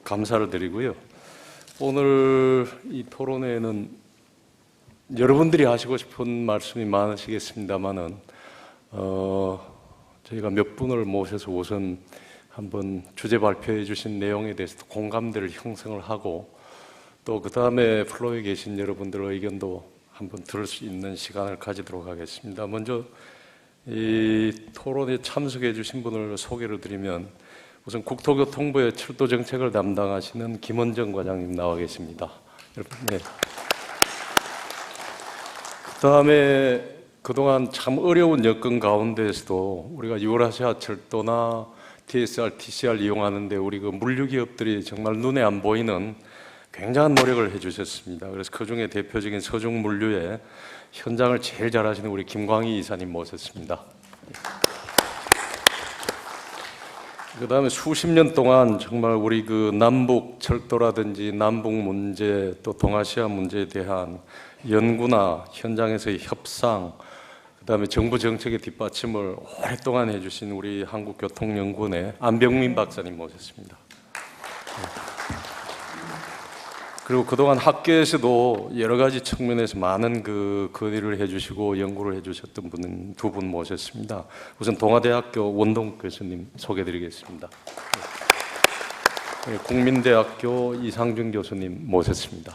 감사를 드리고요. 오늘 이 토론회에는 여러분들이 하시고 싶은 말씀이 많으시겠습니다만은 저희가 몇 분을 모셔서 우선 한번 주제 발표해 주신 내용에 대해서 공감대를 형성을 하고 또 그 다음에 플로에 계신 여러분들의 의견도 한번 들을 수 있는 시간을 가지도록 하겠습니다. 먼저 이 토론에 참석해 주신 분을 소개를 드리면 우선 국토교통부의 철도 정책을 담당하시는 김원정 과장님 나와 계십니다. 여러분, 네. 그 다음에 그동안 참 어려운 여건 가운데에서도 우리가 유라시아 철도나 TSR, TCR 이용하는데 우리 그 물류기업들이 정말 눈에 안 보이는 굉장한 노력을 해주셨습니다. 그래서 그 중에 대표적인 서중물류의 현장을 제일 잘하시는 우리 김광희 이사님 모셨습니다. 그 다음에 수십 년 동안 정말 우리 그 남북 철도라든지 남북 문제 또 동아시아 문제에 대한 연구나 현장에서의 협상, 그 다음에 정부 정책의 뒷받침을 오랫동안 해주신 우리 한국교통연구원의 안병민 박사님 모셨습니다. 그리고 그동안 학계에서도 여러 가지 측면에서 많은 그 일을 해주시고 연구를 해주셨던 분 두 분 모셨습니다. 우선 동아대학교 원동 교수님 소개드리겠습니다. 국민대학교 이상준 교수님 모셨습니다.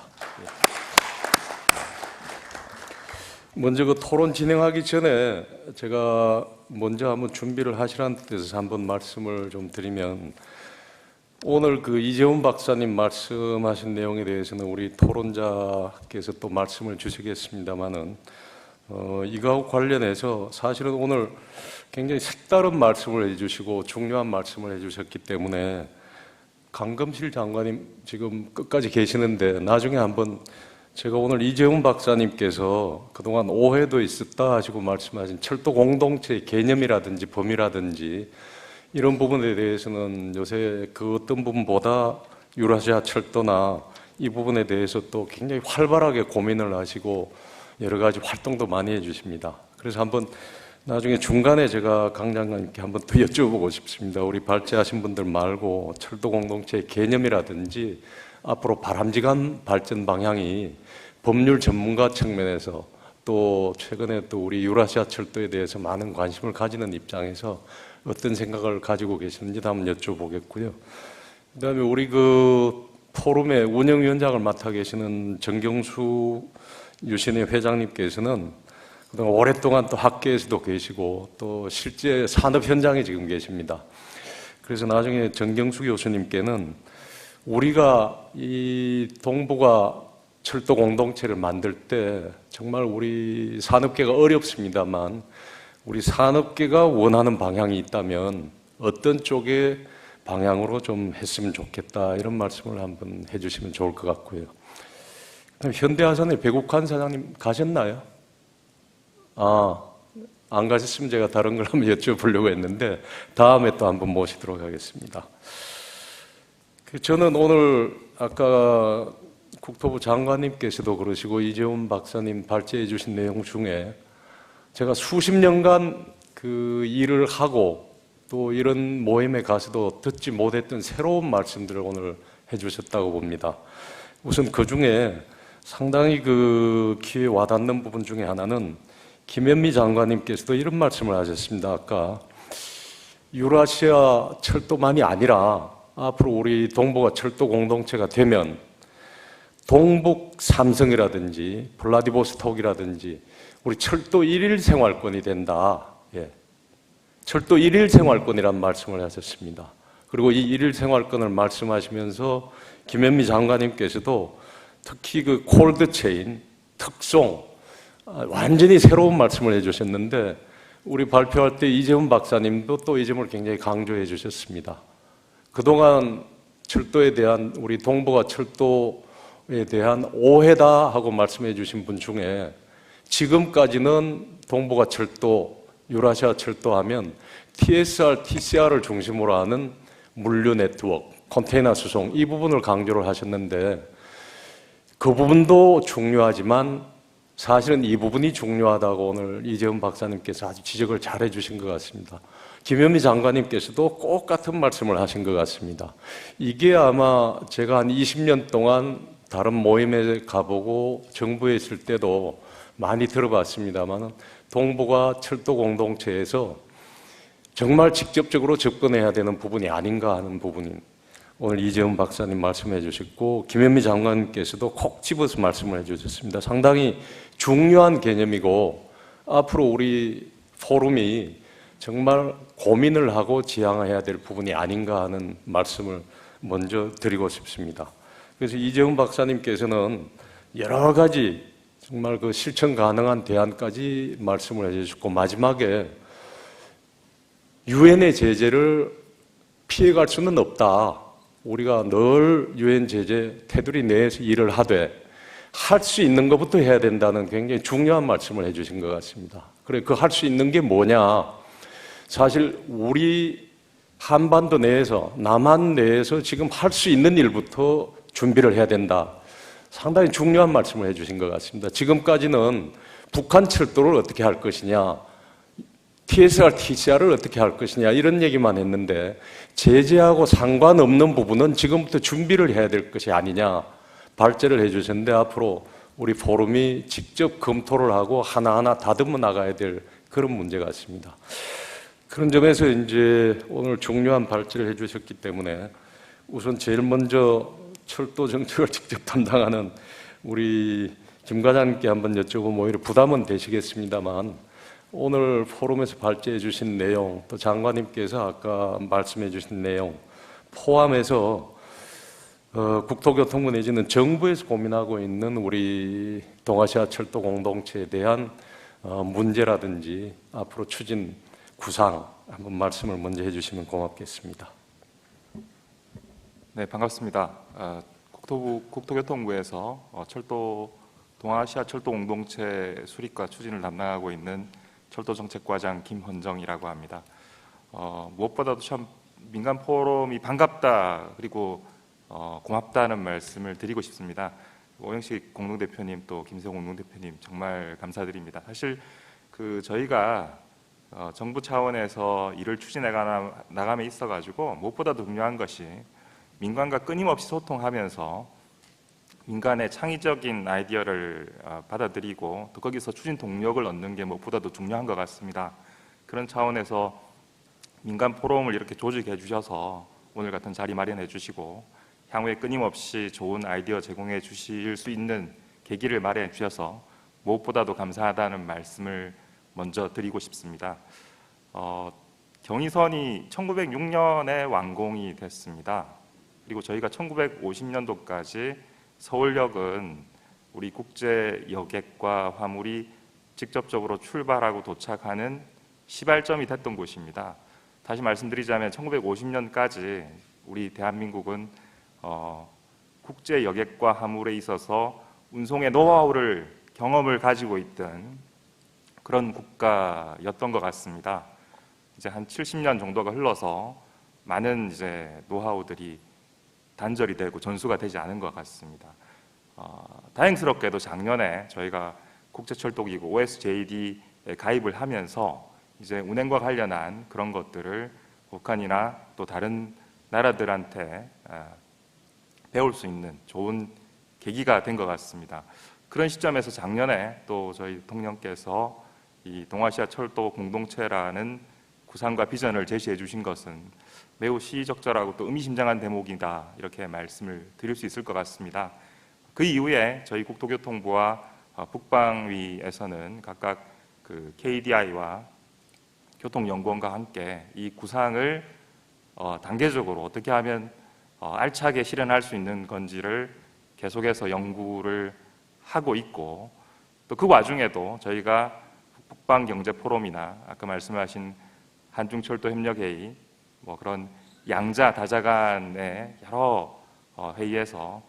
먼저 그 토론 진행하기 전에 제가 먼저 한번 준비를 하시라는 뜻에서 한번 말씀을 좀 드리면, 오늘 그 이재훈 박사님 말씀하신 내용에 대해서는 우리 토론자께서 또 말씀을 주시겠습니다만은 이거하고 관련해서 사실은 오늘 굉장히 색다른 말씀을 해주시고 중요한 말씀을 해주셨기 때문에 강금실 장관님 지금 끝까지 계시는데 나중에 한번 제가 오늘 이재훈 박사님께서 그동안 오해도 있었다 하시고 말씀하신 철도 공동체의 개념이라든지 범위라든지 이런 부분에 대해서는 요새 그 어떤 부분보다 유라시아 철도나 이 부분에 대해서 또 굉장히 활발하게 고민을 하시고 여러 가지 활동도 많이 해주십니다. 그래서 한번 나중에 중간에 제가 강 장관님께 한번 더 여쭤보고 싶습니다. 우리 발제하신 분들 말고 철도 공동체의 개념이라든지 앞으로 바람직한 발전 방향이 법률 전문가 측면에서 또 최근에 또 우리 유라시아 철도에 대해서 많은 관심을 가지는 입장에서 어떤 생각을 가지고 계시는지 한번 여쭤보겠고요. 그 다음에 우리 그 포럼의 운영위원장을 맡아 계시는 정경수 유신의 회장님께서는 그동안 오랫동안 또 학계에서도 계시고 또 실제 산업 현장에 지금 계십니다. 그래서 나중에 정경수 교수님께는 우리가 이 동북아 철도 공동체를 만들 때 정말 우리 산업계가 어렵습니다만 우리 산업계가 원하는 방향이 있다면 어떤 쪽의 방향으로 좀 했으면 좋겠다 이런 말씀을 한번 해주시면 좋을 것 같고요. 현대화산의 배국환 사장님 가셨나요? 안 가셨으면 제가 다른 걸 한번 여쭤보려고 했는데 다음에 또 한번 모시도록 하겠습니다. 저는 오늘 아까 국토부 장관님께서도 그러시고 이재훈 박사님 발제해 주신 내용 중에 제가 수십 년간 그 일을 하고 또 이런 모임에 가서도 듣지 못했던 새로운 말씀들을 오늘 해주셨다고 봅니다. 우선 그 중에 상당히 그 귀에 와닿는 부분 중에 하나는 김현미 장관님께서도 이런 말씀을 하셨습니다. 아까 유라시아 철도만이 아니라 앞으로 우리 동북아 철도 공동체가 되면 동북 삼성이라든지 블라디보스톡이라든지 우리 철도 일일 생활권이 된다. 철도 일일 생활권이란 말씀을 하셨습니다. 그리고 이 일일 생활권을 말씀하시면서 김현미 장관님께서도 특히 그 콜드체인, 특송 완전히 새로운 말씀을 해주셨는데 우리 발표할 때 이재훈 박사님도 또 이 점을 굉장히 강조해 주셨습니다. 그동안 철도에 대한 우리 동북아 철도에 대한 오해다 하고 말씀해 주신 분 중에 지금까지는 동북아 철도, 유라시아 철도 하면 TSR, TCR을 중심으로 하는 물류 네트워크, 컨테이너 수송 이 부분을 강조를 하셨는데 그 부분도 중요하지만 사실은 이 부분이 중요하다고 오늘 이재훈 박사님께서 아주 지적을 잘 해주신 것 같습니다. 김현미 장관님께서도 꼭 같은 말씀을 하신 것 같습니다. 이게 아마 제가 한 20년 동안 다른 모임에 가보고 정부에 있을 때도 많이 들어봤습니다만 동북아 철도 공동체에서 정말 직접적으로 접근해야 되는 부분이 아닌가 하는 부분이 오늘 이재훈 박사님 말씀해 주셨고 김현미 장관님께서도 콕 집어서 말씀을 해 주셨습니다. 상당히 중요한 개념이고 앞으로 우리 포럼이 정말 고민을 하고 지향해야 될 부분이 아닌가 하는 말씀을 먼저 드리고 싶습니다. 그래서 이재훈 박사님께서는 여러 가지 정말 그 실천 가능한 대안까지 말씀을 해주셨고 마지막에 유엔의 제재를 피해갈 수는 없다. 우리가 늘 유엔 제재 테두리 내에서 일을 하되 할 수 있는 것부터 해야 된다는 굉장히 중요한 말씀을 해주신 것 같습니다. 그래, 그 할 수 있는 게 뭐냐? 사실 우리 한반도 내에서 남한 내에서 지금 할 수 있는 일부터 준비를 해야 된다. 상당히 중요한 말씀을 해주신 것 같습니다. 지금까지는 북한 철도를 어떻게 할 것이냐, TSR, TCR을 어떻게 할 것이냐 이런 얘기만 했는데 제재하고 상관없는 부분은 지금부터 준비를 해야 될 것이 아니냐 발제를 해주셨는데 앞으로 우리 포럼이 직접 검토를 하고 하나하나 다듬어 나가야 될 그런 문제 같습니다. 그런 점에서 이제 오늘 중요한 발제를 해주셨기 때문에 우선 제일 먼저 철도 정책을 직접 담당하는 우리 김 과장님께 한번 여쭤보면 오히려 부담은 되시겠습니다만 오늘 포럼에서 발제해 주신 내용 또 장관님께서 아까 말씀해 주신 내용 포함해서 국토교통부 내지는 정부에서 고민하고 있는 우리 동아시아 철도 공동체에 대한 문제라든지 앞으로 추진 구상 한번 말씀을 먼저 해주시면 고맙겠습니다. 네, 반갑습니다. 국토교통부에서 동아시아 철도 공동체 수립과 추진을 담당하고 있는 철도정책과장 김헌정이라고 합니다. 무엇보다도 참 민간 포럼이 반갑다 그리고 고맙다는 말씀을 드리고 싶습니다. 오영식 공동대표님 또 김세호 공동대표님 정말 감사드립니다. 사실 저희가 정부 차원에서 일을 추진해 나감에 있어가지고 무엇보다도 중요한 것이 민간과 끊임없이 소통하면서 민간의 창의적인 아이디어를 받아들이고 또 거기서 추진 동력을 얻는 게 무엇보다도 중요한 것 같습니다. 그런 차원에서 민간 포럼을 이렇게 조직해 주셔서 오늘 같은 자리 마련해 주시고 향후에 끊임없이 좋은 아이디어 제공해 주실 수 있는 계기를 마련해 주셔서 무엇보다도 감사하다는 말씀을 먼저 드리고 싶습니다. 경의선이 1906년에 완공이 됐습니다. 그리고 저희가 1950년도까지 서울역은 우리 국제 여객과 화물이 직접적으로 출발하고 도착하는 시발점이 됐던 곳입니다. 다시 말씀드리자면 1950년까지 우리 대한민국은 국제 여객과 화물에 있어서 운송의 노하우를 경험을 가지고 있던 그런 국가였던 것 같습니다. 이제 한 70년 정도가 흘러서 많은 이제 노하우들이 단절이 되고 전수가 되지 않은 것 같습니다. 다행스럽게도 작년에 저희가 국제철도기구 OSJD에 가입을 하면서 이제 운행과 관련한 그런 것들을 북한이나 또 다른 나라들한테 배울 수 있는 좋은 계기가 된 것 같습니다. 그런 시점에서 작년에 또 저희 대통령께서 이 동아시아 철도 공동체라는 구상과 비전을 제시해 주신 것은 매우 시의적절하고 또 의미심장한 대목이다 이렇게 말씀을 드릴 수 있을 것 같습니다. 그 이후에 저희 국토교통부와 국방위에서는 각각 KDI와 교통연구원과 함께 이 구상을 단계적으로 어떻게 하면 알차게 실현할 수 있는 건지를 계속해서 연구를 하고 있고 또 그 와중에도 저희가 국방경제포럼이나 아까 말씀하신 한중철도협력회의 그런 양자 다자 간의 여러 회의에서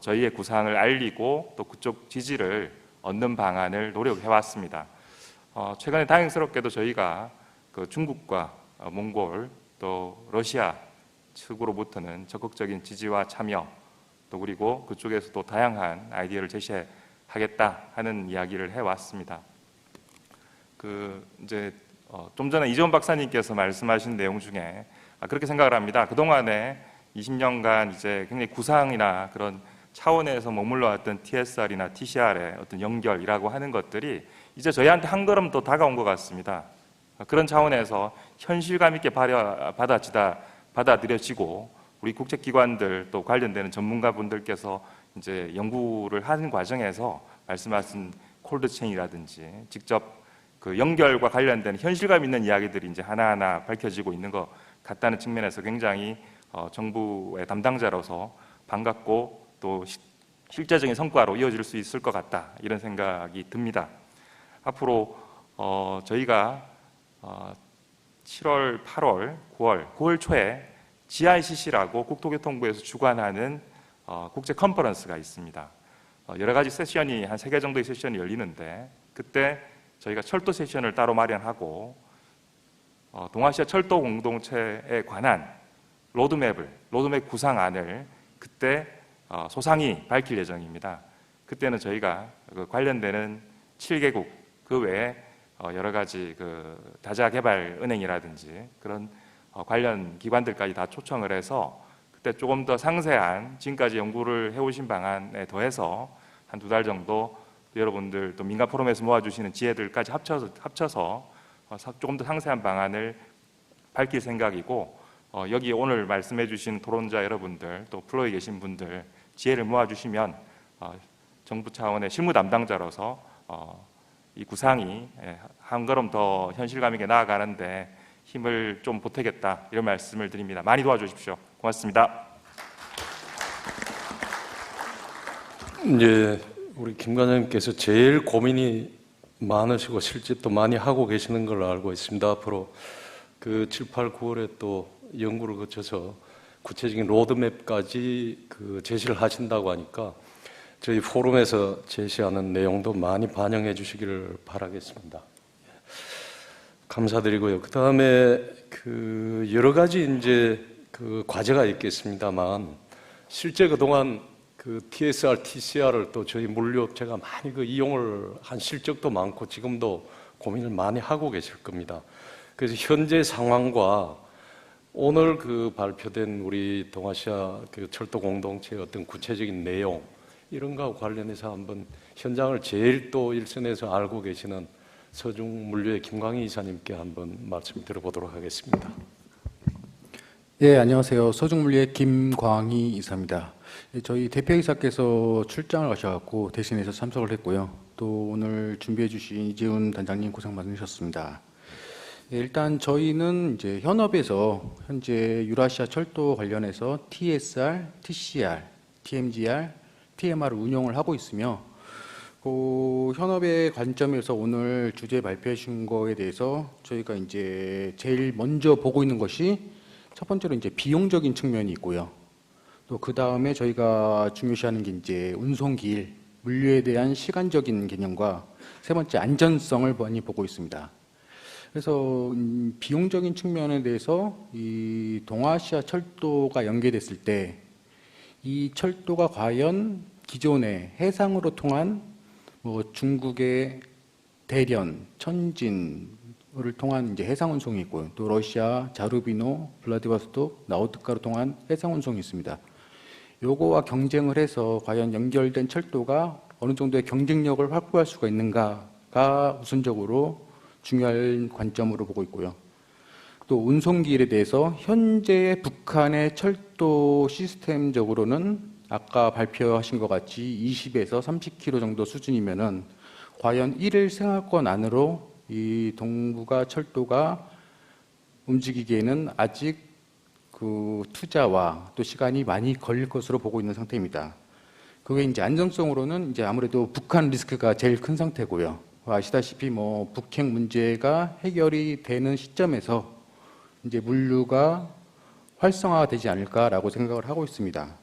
저희의 구상을 알리고 또 그쪽 지지를 얻는 방안을 노력해 왔습니다. 최근에 다행스럽게도 저희가 중국과 몽골 또 러시아 측으로부터는 적극적인 지지와 참여 또 그리고 그쪽에서도 다양한 아이디어를 제시하겠다 하는 이야기를 해왔습니다. 이제 좀 전에 이재훈 박사님께서 말씀하신 내용 중에 그렇게 생각을 합니다. 그동안에 20년간 이제 굉장히 구상이나 그런 차원에서 머물러 왔던 TSR이나 TCR의 어떤 연결이라고 하는 것들이 이제 저희한테 한 걸음 더 다가온 것 같습니다. 그런 차원에서 현실감 있게 받아들여지고 우리 국제기관들 또 관련되는 전문가분들께서 이제 연구를 하는 과정에서 말씀하신 콜드체인이라든지 직접 그 연결과 관련된 현실감 있는 이야기들이 이제 하나하나 밝혀지고 있는 것 같다는 측면에서 굉장히 정부의 담당자로서 반갑고 또 실제적인 성과로 이어질 수 있을 것 같다 이런 생각이 듭니다. 앞으로 저희가 7월, 8월, 9월 초에 GICC라고 국토교통부에서 주관하는 국제 컨퍼런스가 있습니다. 여러 가지 세션이 한 3개 정도의 세션이 열리는데 그때 저희가 철도 세션을 따로 마련하고 동아시아 철도 공동체에 관한 로드맵 구상안을 그때 소상히 밝힐 예정입니다. 그때는 저희가 그 관련되는 7개국 그 외에 여러 가지 그 다자개발은행이라든지 그런 관련 기관들까지 다 초청을 해서 그때 조금 더 상세한 지금까지 연구를 해오신 방안에 더해서 한 2달 정도 여러분들 또 민간 포럼에서 모아주시는 지혜들까지 합쳐서 조금 더 상세한 방안을 밝힐 생각이고 여기 오늘 말씀해 주신 토론자 여러분들 또 플로에 계신 분들 지혜를 모아주시면 정부 차원의 실무 담당자로서 이 구상이 한 걸음 더 현실감 있게 나아가는데 힘을 좀 보태겠다 이런 말씀을 드립니다. 많이 도와주십시오. 고맙습니다. 이제 우리 김 과장님께서 제일 고민이 많으시고 실제 또 많이 하고 계시는 걸로 알고 있습니다. 앞으로 그 7, 8, 9월에 또 연구를 거쳐서 구체적인 로드맵까지 그 제시를 하신다고 하니까 저희 포럼에서 제시하는 내용도 많이 반영해 주시기를 바라겠습니다. 감사드리고요. 그 다음에 그 여러 가지 이제 그 과제가 있겠습니다만 실제 그동안 그 TSR, TCR을 또 저희 물류업체가 많이 그 이용을 한 실적도 많고 지금도 고민을 많이 하고 계실 겁니다. 그래서 현재 상황과 오늘 그 발표된 우리 동아시아 그 철도 공동체의 어떤 구체적인 내용 이런 거와 관련해서 한번 현장을 제일 또 일선에서 알고 계시는 서중물류의 김광희 이사님께 한번 말씀 들어보도록 하겠습니다. 네, 안녕하세요. 서중물류의 김광희 이사입니다. 저희 대표이사께서 출장을 가셔서 대신해서 참석을 했고요. 또 오늘 준비해 주신 이재훈 단장님 고생 많으셨습니다. 일단 저희는 이제 현업에서 현재 유라시아 철도 관련해서 TSR, TCR, TMGR, TMR을 운영을 하고 있으며 그 현업의 관점에서 오늘 주제 발표해 주신 거에 대해서 저희가 이제 제일 먼저 보고 있는 것이 첫 번째로 이제 비용적인 측면이 있고요. 또 그 다음에 저희가 중요시하는 게 이제 운송기일, 물류에 대한 시간적인 개념과 세 번째 안전성을 많이 보고 있습니다. 그래서 비용적인 측면에 대해서 이 동아시아 철도가 연계됐을 때 이 철도가 과연 기존의 해상으로 통한 뭐 중국의 대련, 천진을 통한 이제 해상 운송이 있고요. 또 러시아 자루비노, 블라디보스톡, 나우트카로 통한 해상 운송이 있습니다. 요거와 경쟁을 해서 과연 연결된 철도가 어느 정도의 경쟁력을 확보할 수가 있는가가 우선적으로 중요한 관점으로 보고 있고요. 또 운송기일에 대해서 현재 북한의 철도 시스템적으로는 아까 발표하신 것 같이 20에서 30km 정도 수준이면은 과연 1일 생활권 안으로 이 동북아 철도가 움직이기에는 아직 그 투자와 또 시간이 많이 걸릴 것으로 보고 있는 상태입니다. 그게 이제 안정성으로는 이제 아무래도 북한 리스크가 제일 큰 상태고요. 아시다시피 뭐 북핵 문제가 해결이 되는 시점에서 이제 물류가 활성화되지 않을까라고 생각을 하고 있습니다.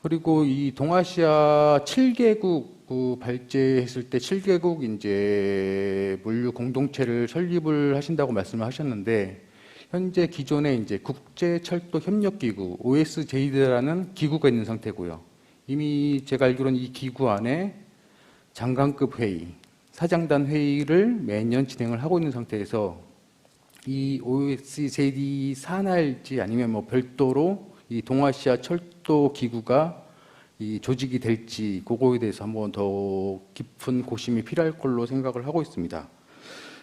그리고 이 동아시아 7개국 발제했을 때 7개국 이제 물류 공동체를 설립을 하신다고 말씀을 하셨는데 현재 기존에 이제 국제철도협력기구 OSJ라는 기구가 있는 상태고요. 이미 제가 알기로는 이 기구 안에 장관급 회의, 사장단 회의를 매년 진행을 하고 있는 상태에서 이 OECD 산하일지 아니면 뭐 별도로 이 동아시아 철도 기구가 이 조직이 될지 그거에 대해서 한번 더 깊은 고심이 필요할 걸로 생각을 하고 있습니다.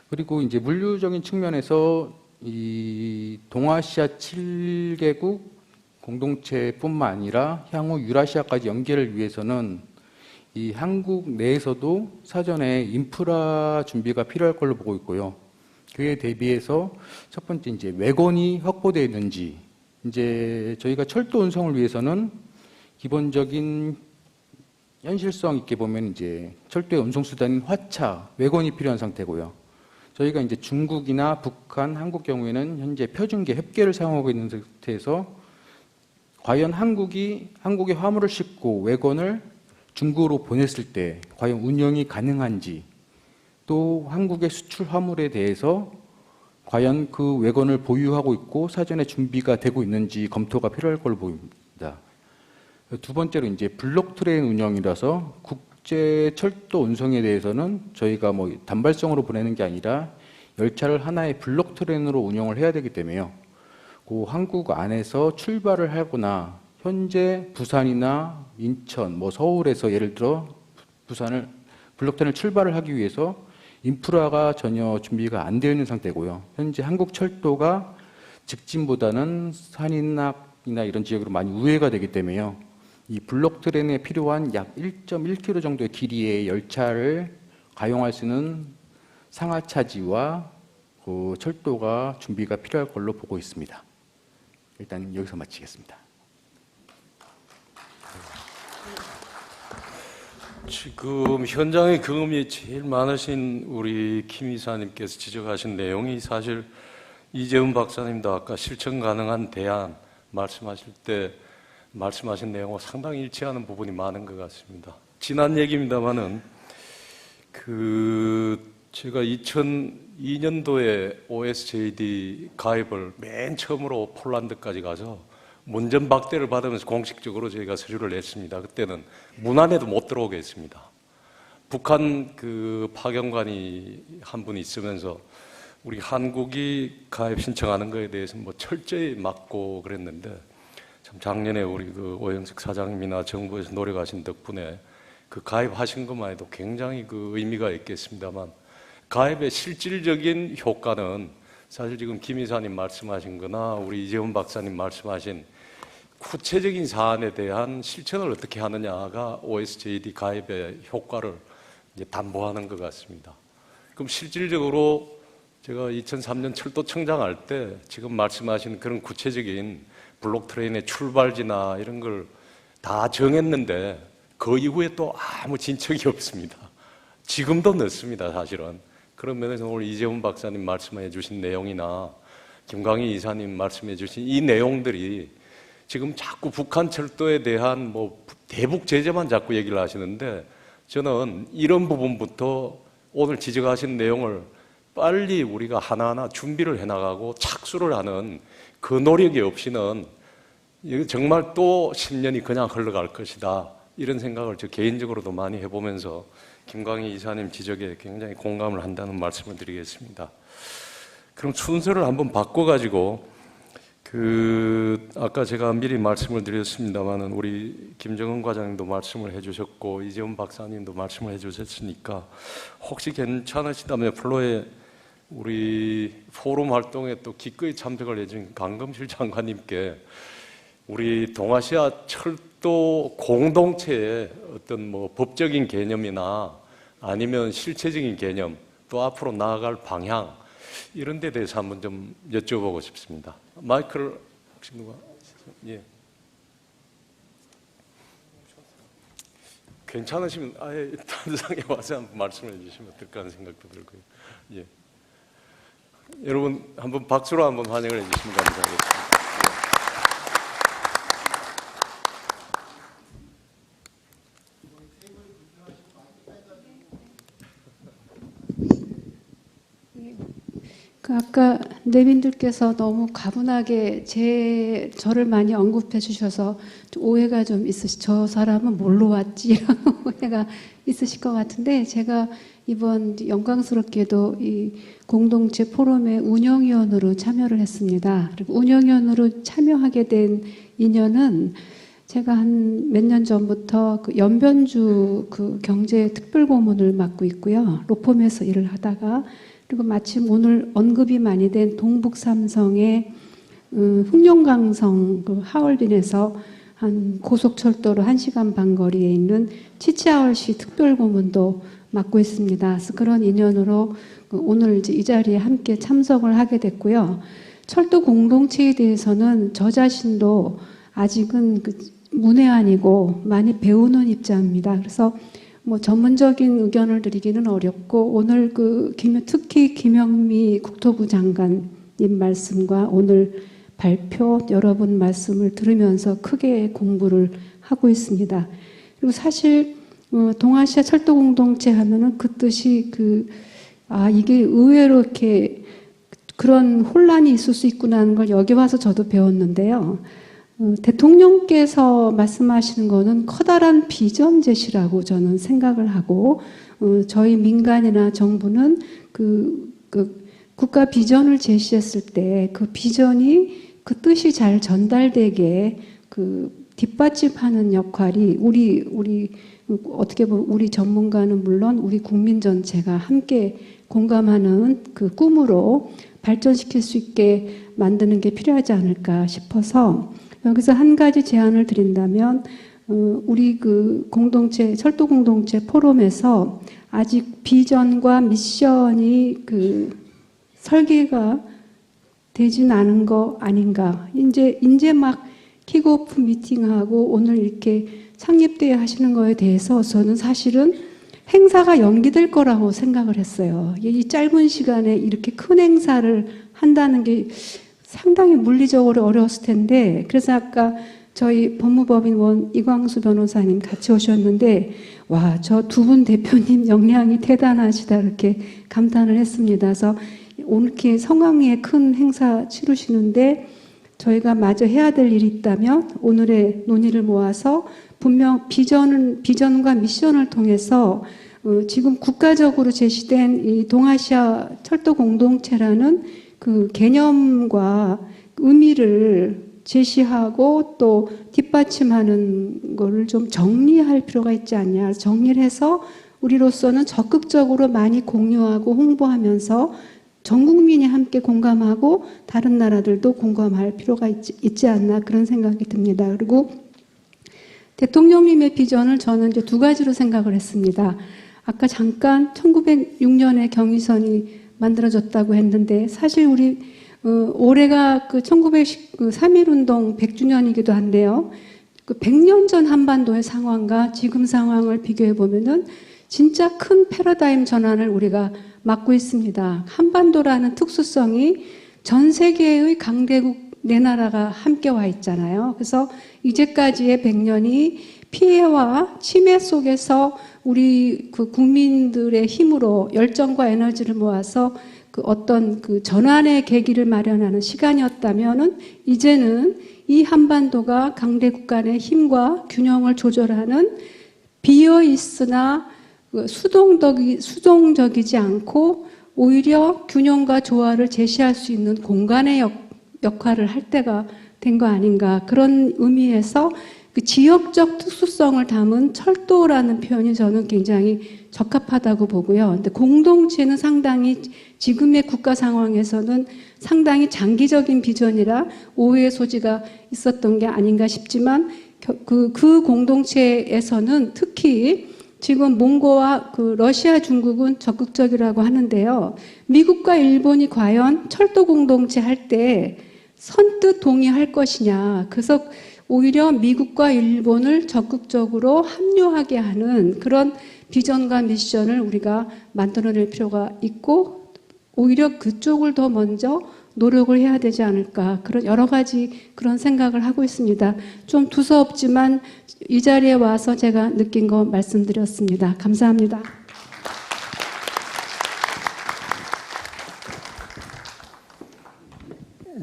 그리고 이제 물류적인 측면에서 이 동아시아 7개국 공동체뿐만 아니라 향후 유라시아까지 연계를 위해서는 이 한국 내에서도 사전에 인프라 준비가 필요할 걸로 보고 있고요. 그에 대비해서 첫 번째 이제 외건이 확보되어 있는지, 이제 저희가 철도 운송을 위해서는 기본적인 현실성 있게 보면 이제 철도의 운송 수단인 화차, 외건이 필요한 상태고요. 저희가 이제 중국이나 북한, 한국 경우에는 현재 표준계, 협계를 사용하고 있는 상태에서 과연 한국의 화물을 싣고 외건을 중국으로 보냈을 때 과연 운영이 가능한지, 또 한국의 수출 화물에 대해서 과연 그 외건을 보유하고 있고 사전에 준비가 되고 있는지 검토가 필요할 걸로 보입니다. 두 번째로 이제 블록 트레인 운영이라서 국제 철도 운송에 대해서는 저희가 뭐 단발성으로 보내는 게 아니라 열차를 하나의 블록 트레인으로 운영을 해야 되기 때문에요. 그 한국 안에서 출발을 하거나 현재 부산이나 인천, 뭐 서울에서 예를 들어 부산을 블록 트레인을 출발을 하기 위해서 인프라가 전혀 준비가 안 되어 있는 상태고요. 현재 한국 철도가 직진보다는 산이나 이런 지역으로 많이 우회가 되기 때문에요. 이 블록 트레인에 필요한 약 1.1km 정도의 길이의 열차를 가용할 수 있는 상하차지와 그 철도가 준비가 필요할 걸로 보고 있습니다. 일단 여기서 마치겠습니다. 지금 현장의 경험이 제일 많으신 우리 김 이사님께서 지적하신 내용이 사실 이재훈 박사님도 아까 실천 가능한 대안 말씀하실 때 말씀하신 내용과 상당히 일치하는 부분이 많은 것 같습니다. 지난 얘기입니다만은 제가 2002년도에 OSJD 가입을 맨 처음으로 폴란드까지 가서 문전박대를 받으면서 공식적으로 저희가 서류를 냈습니다. 그때는 문 안에도 못 들어오게 했습니다. 북한 파견관이 한 분 있으면서 우리 한국이 가입 신청하는 거에 대해서 뭐 철저히 막고 그랬는데, 참 작년에 우리 오영석 사장님이나 정부에서 노력하신 덕분에 가입하신 것만 해도 굉장히 의미가 있겠습니다만, 가입의 실질적인 효과는 사실 지금 김 이사님 말씀하신 거나 우리 이재훈 박사님 말씀하신 구체적인 사안에 대한 실천을 어떻게 하느냐가 OSJD 가입의 효과를 이제 담보하는 것 같습니다. 그럼 실질적으로 제가 2003년 철도청장 할 때 지금 말씀하신 그런 구체적인 블록 트레인의 출발지나 이런 걸 다 정했는데 그 이후에 또 아무 진척이 없습니다. 지금도 늦습니다, 사실은. 그런 면에서 오늘 이재훈 박사님 말씀해 주신 내용이나 김광희 이사님 말씀해 주신 이 내용들이 지금 자꾸 북한 철도에 대한 대북 제재만 자꾸 얘기를 하시는데, 저는 이런 부분부터 오늘 지적하신 내용을 빨리 우리가 하나하나 준비를 해나가고 착수를 하는 그 노력이 없이는 정말 또 10년이 그냥 흘러갈 것이다, 이런 생각을 저 개인적으로도 많이 해보면서 김광희 이사님 지적에 굉장히 공감을 한다는 말씀을 드리겠습니다. 그럼 순서를 한번 바꿔가지고 아까 제가 미리 말씀을 드렸습니다만은 우리 김정은 과장님도 말씀을 해주셨고 이재훈 박사님도 말씀을 해주셨으니까 혹시 괜찮으시다면 플로에 우리 포럼 활동에 또 기꺼이 참석을 해준 강금실 장관님께 우리 동아시아 철도 공동체의 어떤 법적인 개념이나 아니면 실체적인 개념, 또 앞으로 나아갈 방향, 이런 데 대해서 한번 좀 여쭤보고 싶습니다. 마이크를 혹시 누가? 예. 괜찮으시면 아예 단상에 와서 한번 말씀해 주시면 어떨까 하는 생각도 들고요. 예. 여러분 한번 박수로 한번 환영을 해주시면 감사하겠습니다. 아까 내빈들께서 너무 가분하게 저를 많이 언급해 주셔서 오해가 좀 있으시. 저 사람은 뭘로 왔지? 이런 오해가 있으실 것 같은데, 제가 이번 영광스럽게도 이 공동체 포럼의 운영위원으로 참여를 했습니다. 그리고 운영위원으로 참여하게 된 인연은 제가 한 몇 년 전부터 그 연변주 그 경제 특별고문을 맡고 있고요. 로펌에서 일을 하다가 그리고 마침 오늘 언급이 많이 된 동북삼성의 흑룡강성 그 하얼빈에서 한 고속철도로 1시간 반 거리에 있는 치치하얼시 특별고문도 맡고 있습니다. 그래서 그런 인연으로 오늘 이제 이 자리에 함께 참석을 하게 됐고요. 철도 공동체에 대해서는 저 자신도 아직은 그 문외한이고 많이 배우는 입장입니다. 그래서 뭐 전문적인 의견을 드리기는 어렵고 오늘 특히 김영미 국토부 장관님 말씀과 오늘 발표 여러분 말씀을 들으면서 크게 공부를 하고 있습니다. 그리고 사실 동아시아 철도 공동체 하면은 그 뜻이 이게 의외로 이렇게 그런 혼란이 있을 수 있구나 하는 걸 여기 와서 저도 배웠는데요. 대통령께서 말씀하시는 거는 커다란 비전 제시라고 저는 생각을 하고 저희 민간이나 정부는 국가 비전을 제시했을 때 그 비전이 그 뜻이 잘 전달되게 뒷받침하는 역할이 우리 어떻게 보면 우리 전문가는 물론 우리 국민 전체가 함께 공감하는 그 꿈으로 발전시킬 수 있게 만드는 게 필요하지 않을까 싶어서 여기서 한 가지 제안을 드린다면 우리 공동체 철도 공동체 포럼에서 아직 비전과 미션이 설계가 되진 않은 거 아닌가. 이제 막 킥오프 미팅하고 오늘 이렇게 창립대회 하시는 거에 대해서 저는 사실은 행사가 연기될 거라고 생각을 했어요. 이 짧은 시간에 이렇게 큰 행사를 한다는 게 상당히 물리적으로 어려웠을 텐데 그래서 아까 저희 법무법인원 이광수 변호사님 같이 오셨는데 와, 저 두 분 대표님 역량이 대단하시다 이렇게 감탄을 했습니다. 그래서 오늘 이렇게 성황리에 큰 행사 치르시는데 저희가 마저 해야 될 일이 있다면 오늘의 논의를 모아서 분명 비전과 미션을 통해서 지금 국가적으로 제시된 이 동아시아 철도 공동체라는 그 개념과 의미를 제시하고 또 뒷받침하는 거를 좀 정리할 필요가 있지 않냐. 정리를 해서 우리로서는 적극적으로 많이 공유하고 홍보하면서 전 국민이 함께 공감하고 다른 나라들도 공감할 필요가 있지 않나 그런 생각이 듭니다. 그리고 대통령님의 비전을 저는 이제 두 가지로 생각을 했습니다. 아까 잠깐 1906년에 경의선이 만들어졌다고 했는데 사실 우리 올해가 3.1운동 100주년이기도 한데요. 100년 전 한반도의 상황과 지금 상황을 비교해 보면은 진짜 큰 패러다임 전환을 우리가 맞고 있습니다. 한반도라는 특수성이 전 세계의 강대국 네 나라가 함께 와 있잖아요. 그래서 이제까지의 100년이 피해와 침해 속에서 우리 국민들의 힘으로 열정과 에너지를 모아서 어떤 전환의 계기를 마련하는 시간이었다면은 이제는 이 한반도가 강대국 간의 힘과 균형을 조절하는 비어 있으나 수동적이지 않고 오히려 균형과 조화를 제시할 수 있는 공간의 역할을 할 때가 된 거 아닌가 그런 의미에서 지역적 특수성을 담은 철도라는 표현이 저는 굉장히 적합하다고 보고요. 근데 공동체는 상당히 지금의 국가 상황에서는 상당히 장기적인 비전이라 오해의 소지가 있었던 게 아닌가 싶지만 그 공동체에서는 특히 지금 몽고와 러시아, 중국은 적극적이라고 하는데요. 미국과 일본이 과연 철도 공동체 할 때 선뜻 동의할 것이냐. 그래서 오히려 미국과 일본을 적극적으로 합류하게 하는 그런 비전과 미션을 우리가 만들어낼 필요가 있고 오히려 그쪽을 더 먼저 노력을 해야 되지 않을까 그런 여러 가지 그런 생각을 하고 있습니다. 좀 두서없지만 이 자리에 와서 제가 느낀 거 말씀드렸습니다. 감사합니다.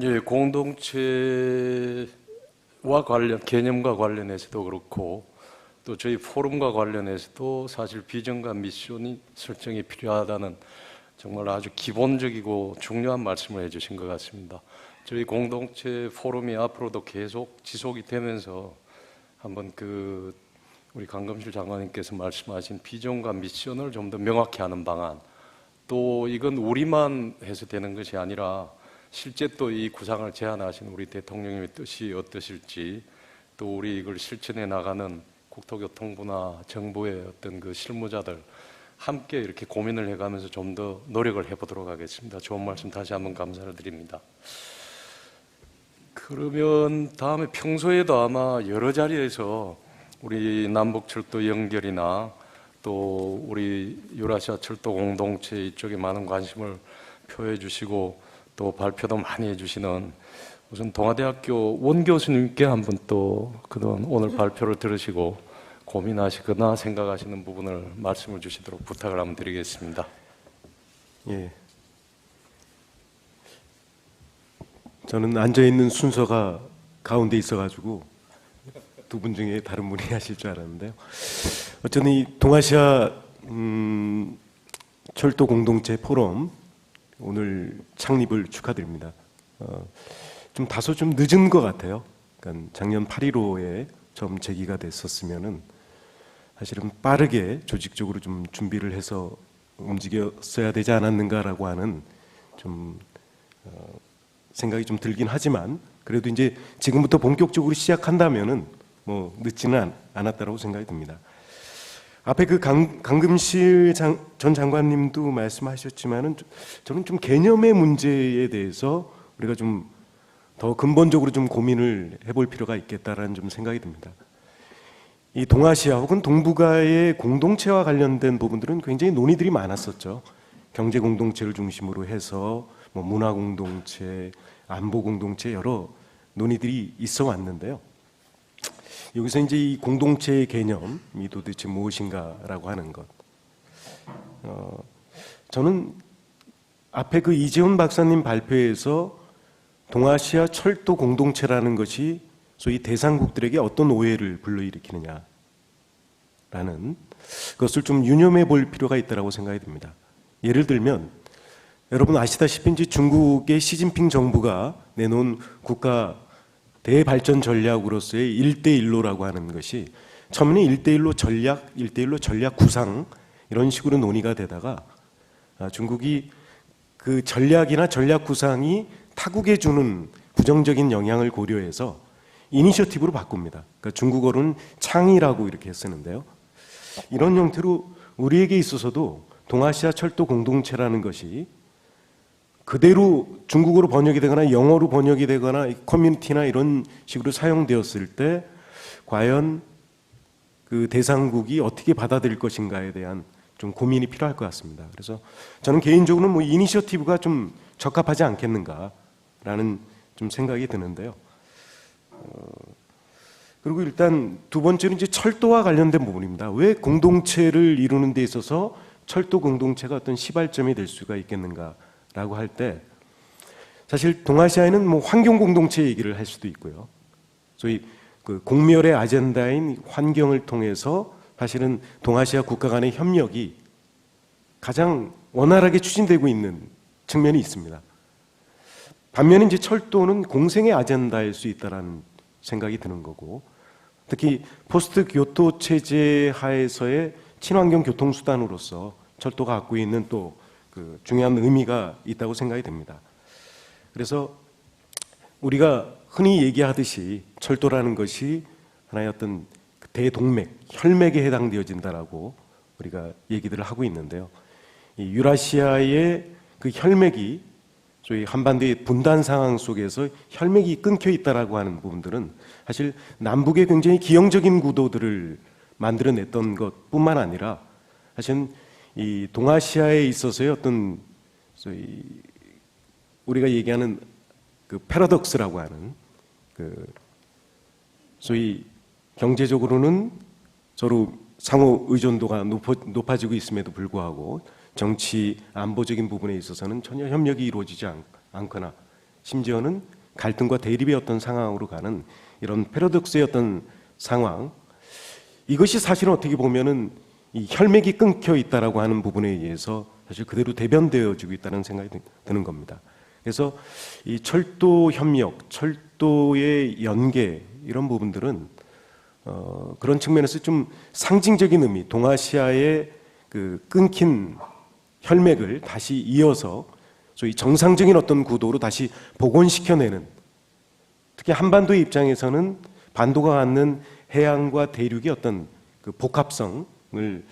예, 공동체와 개념과 관련해서도 그렇고 또 저희 포럼과 관련해서도 사실 비전과 미션이 설정이 필요하다는 정말 아주 기본적이고 중요한 말씀을 해주신 것 같습니다. 저희 공동체 포럼이 앞으로도 계속 지속이 되면서 한번 우리 강금실 장관님께서 말씀하신 비전과 미션을 좀 더 명확히 하는 방안, 또 이건 우리만 해서 되는 것이 아니라 실제 또 이 구상을 제안하신 우리 대통령님의 뜻이 어떠실지, 또 우리 이걸 실천해 나가는 국토교통부나 정부의 어떤 그 실무자들 함께 이렇게 고민을 해가면서 좀 더 노력을 해보도록 하겠습니다. 좋은 말씀 다시 한번 감사를 드립니다. 그러면 다음에 평소에도 아마 여러 자리에서 우리 남북철도 연결이나 또 우리 유라시아 철도 공동체 이쪽에 많은 관심을 표해 주시고 또 발표도 많이 해주시는 우선 동아대학교 원 교수님께 한번 또 그동안 오늘 발표를 들으시고 고민하시거나 생각하시는 부분을 말씀을 주시도록 부탁을 한번 드리겠습니다. 예. 저는 앉아있는 순서가 가운데 있어가지고 두 분 중에 다른 분이 하실 줄 알았는데요. 어쨌든 이 동아시아 철도 공동체 포럼 오늘 창립을 축하드립니다. 좀 다소 좀 늦은 것 같아요. 그러니까 작년 8.15에 처음 제기가 됐었으면은 사실은 빠르게 조직적으로 좀 준비를 해서 움직였어야 되지 않았는가라고 하는 좀 생각이 좀 들긴 하지만 그래도 이제 지금부터 본격적으로 시작한다면은 뭐 늦지는 않았다라고 생각이 듭니다. 앞에 그 강금실 전 장관님도 말씀하셨지만은 저는 좀 개념의 문제에 대해서 우리가 좀 더 근본적으로 좀 고민을 해볼 필요가 있겠다라는 좀 생각이 듭니다. 이 동아시아 혹은 동북아의 공동체와 관련된 부분들은 굉장히 논의들이 많았었죠. 경제 공동체를 중심으로 해서 뭐 문화 공동체, 안보 공동체 여러 논의들이 있어 왔는데요. 여기서 이제 이 공동체의 개념이 도대체 무엇인가라고 하는 것. 저는 앞에 그 이재훈 박사님 발표에서 동아시아 철도 공동체라는 것이 소위 대상국들에게 어떤 오해를 불러일으키느냐라는 것을 좀 유념해 볼 필요가 있다고 생각이 듭니다. 예를 들면 여러분 아시다시피 이제 중국의 시진핑 정부가 내놓은 국가 대발전 전략으로서의 1대1로라고 하는 것이 처음에는 1대1로 전략 구상 이런 식으로 논의가 되다가 중국이 그 전략이나 전략 구상이 타국에 주는 부정적인 영향을 고려해서 이니셔티브로 바꿉니다. 그러니까 중국어로는 창의라고 이렇게 쓰는데요. 이런 형태로 우리에게 있어서도 동아시아 철도 공동체라는 것이 그대로 중국어로 번역이 되거나 영어로 번역이 되거나 커뮤니티나 이런 식으로 사용되었을 때 과연 그 대상국이 어떻게 받아들일 것인가에 대한 좀 고민이 필요할 것 같습니다. 그래서 저는 개인적으로는 뭐 이니셔티브가 좀 적합하지 않겠는가라는 좀 생각이 드는데요. 그리고 일단 두 번째는 이제 철도와 관련된 부분입니다. 왜 공동체를 이루는 데 있어서 철도 공동체가 어떤 시발점이 될 수가 있겠는가라고 할 때 사실 동아시아에는 뭐 환경 공동체 얘기를 할 수도 있고요. 소위 그 공멸의 아젠다인 환경을 통해서 사실은 동아시아 국가 간의 협력이 가장 원활하게 추진되고 있는 측면이 있습니다. 반면에 이제 철도는 공생의 아젠다일 수 있다라는 생각이 드는 거고, 특히 포스트 교토 체제 하에서의 친환경 교통 수단으로서 철도가 갖고 있는 또 그 중요한 의미가 있다고 생각이 됩니다. 그래서 우리가 흔히 얘기하듯이 철도라는 것이 하나의 어떤 대동맥, 혈맥에 해당되어진다라고 우리가 얘기들을 하고 있는데요. 이 유라시아의 그 혈맥이 저희 한반도의 분단 상황 속에서 혈맥이 끊겨 있다라고 하는 부분들은 사실 남북의 굉장히 기형적인 구도들을 만들어냈던 것뿐만 아니라 사실 이 동아시아에 있어서의 어떤 소위 우리가 얘기하는 그 패러독스라고 하는 그 소위 경제적으로는 서로 상호 의존도가 높아지고 있음에도 불구하고 정치 안보적인 부분에 있어서는 전혀 협력이 이루어지지 않거나 심지어는 갈등과 대립의 어떤 상황으로 가는 이런 패러독스의 어떤 상황, 이것이 사실은 어떻게 보면은 이 혈맥이 끊겨 있다라고 하는 부분에 의해서 사실 그대로 대변되어지고 있다는 생각이 드는 겁니다. 그래서 이 철도 협력, 철도의 연계 이런 부분들은 그런 측면에서 좀 상징적인 의미, 동아시아의 그 끊긴 혈맥을 다시 이어서 소위 정상적인 어떤 구도로 다시 복원시켜내는, 특히 한반도의 입장에서는 반도가 갖는 해양과 대륙의 어떤 그 복합성을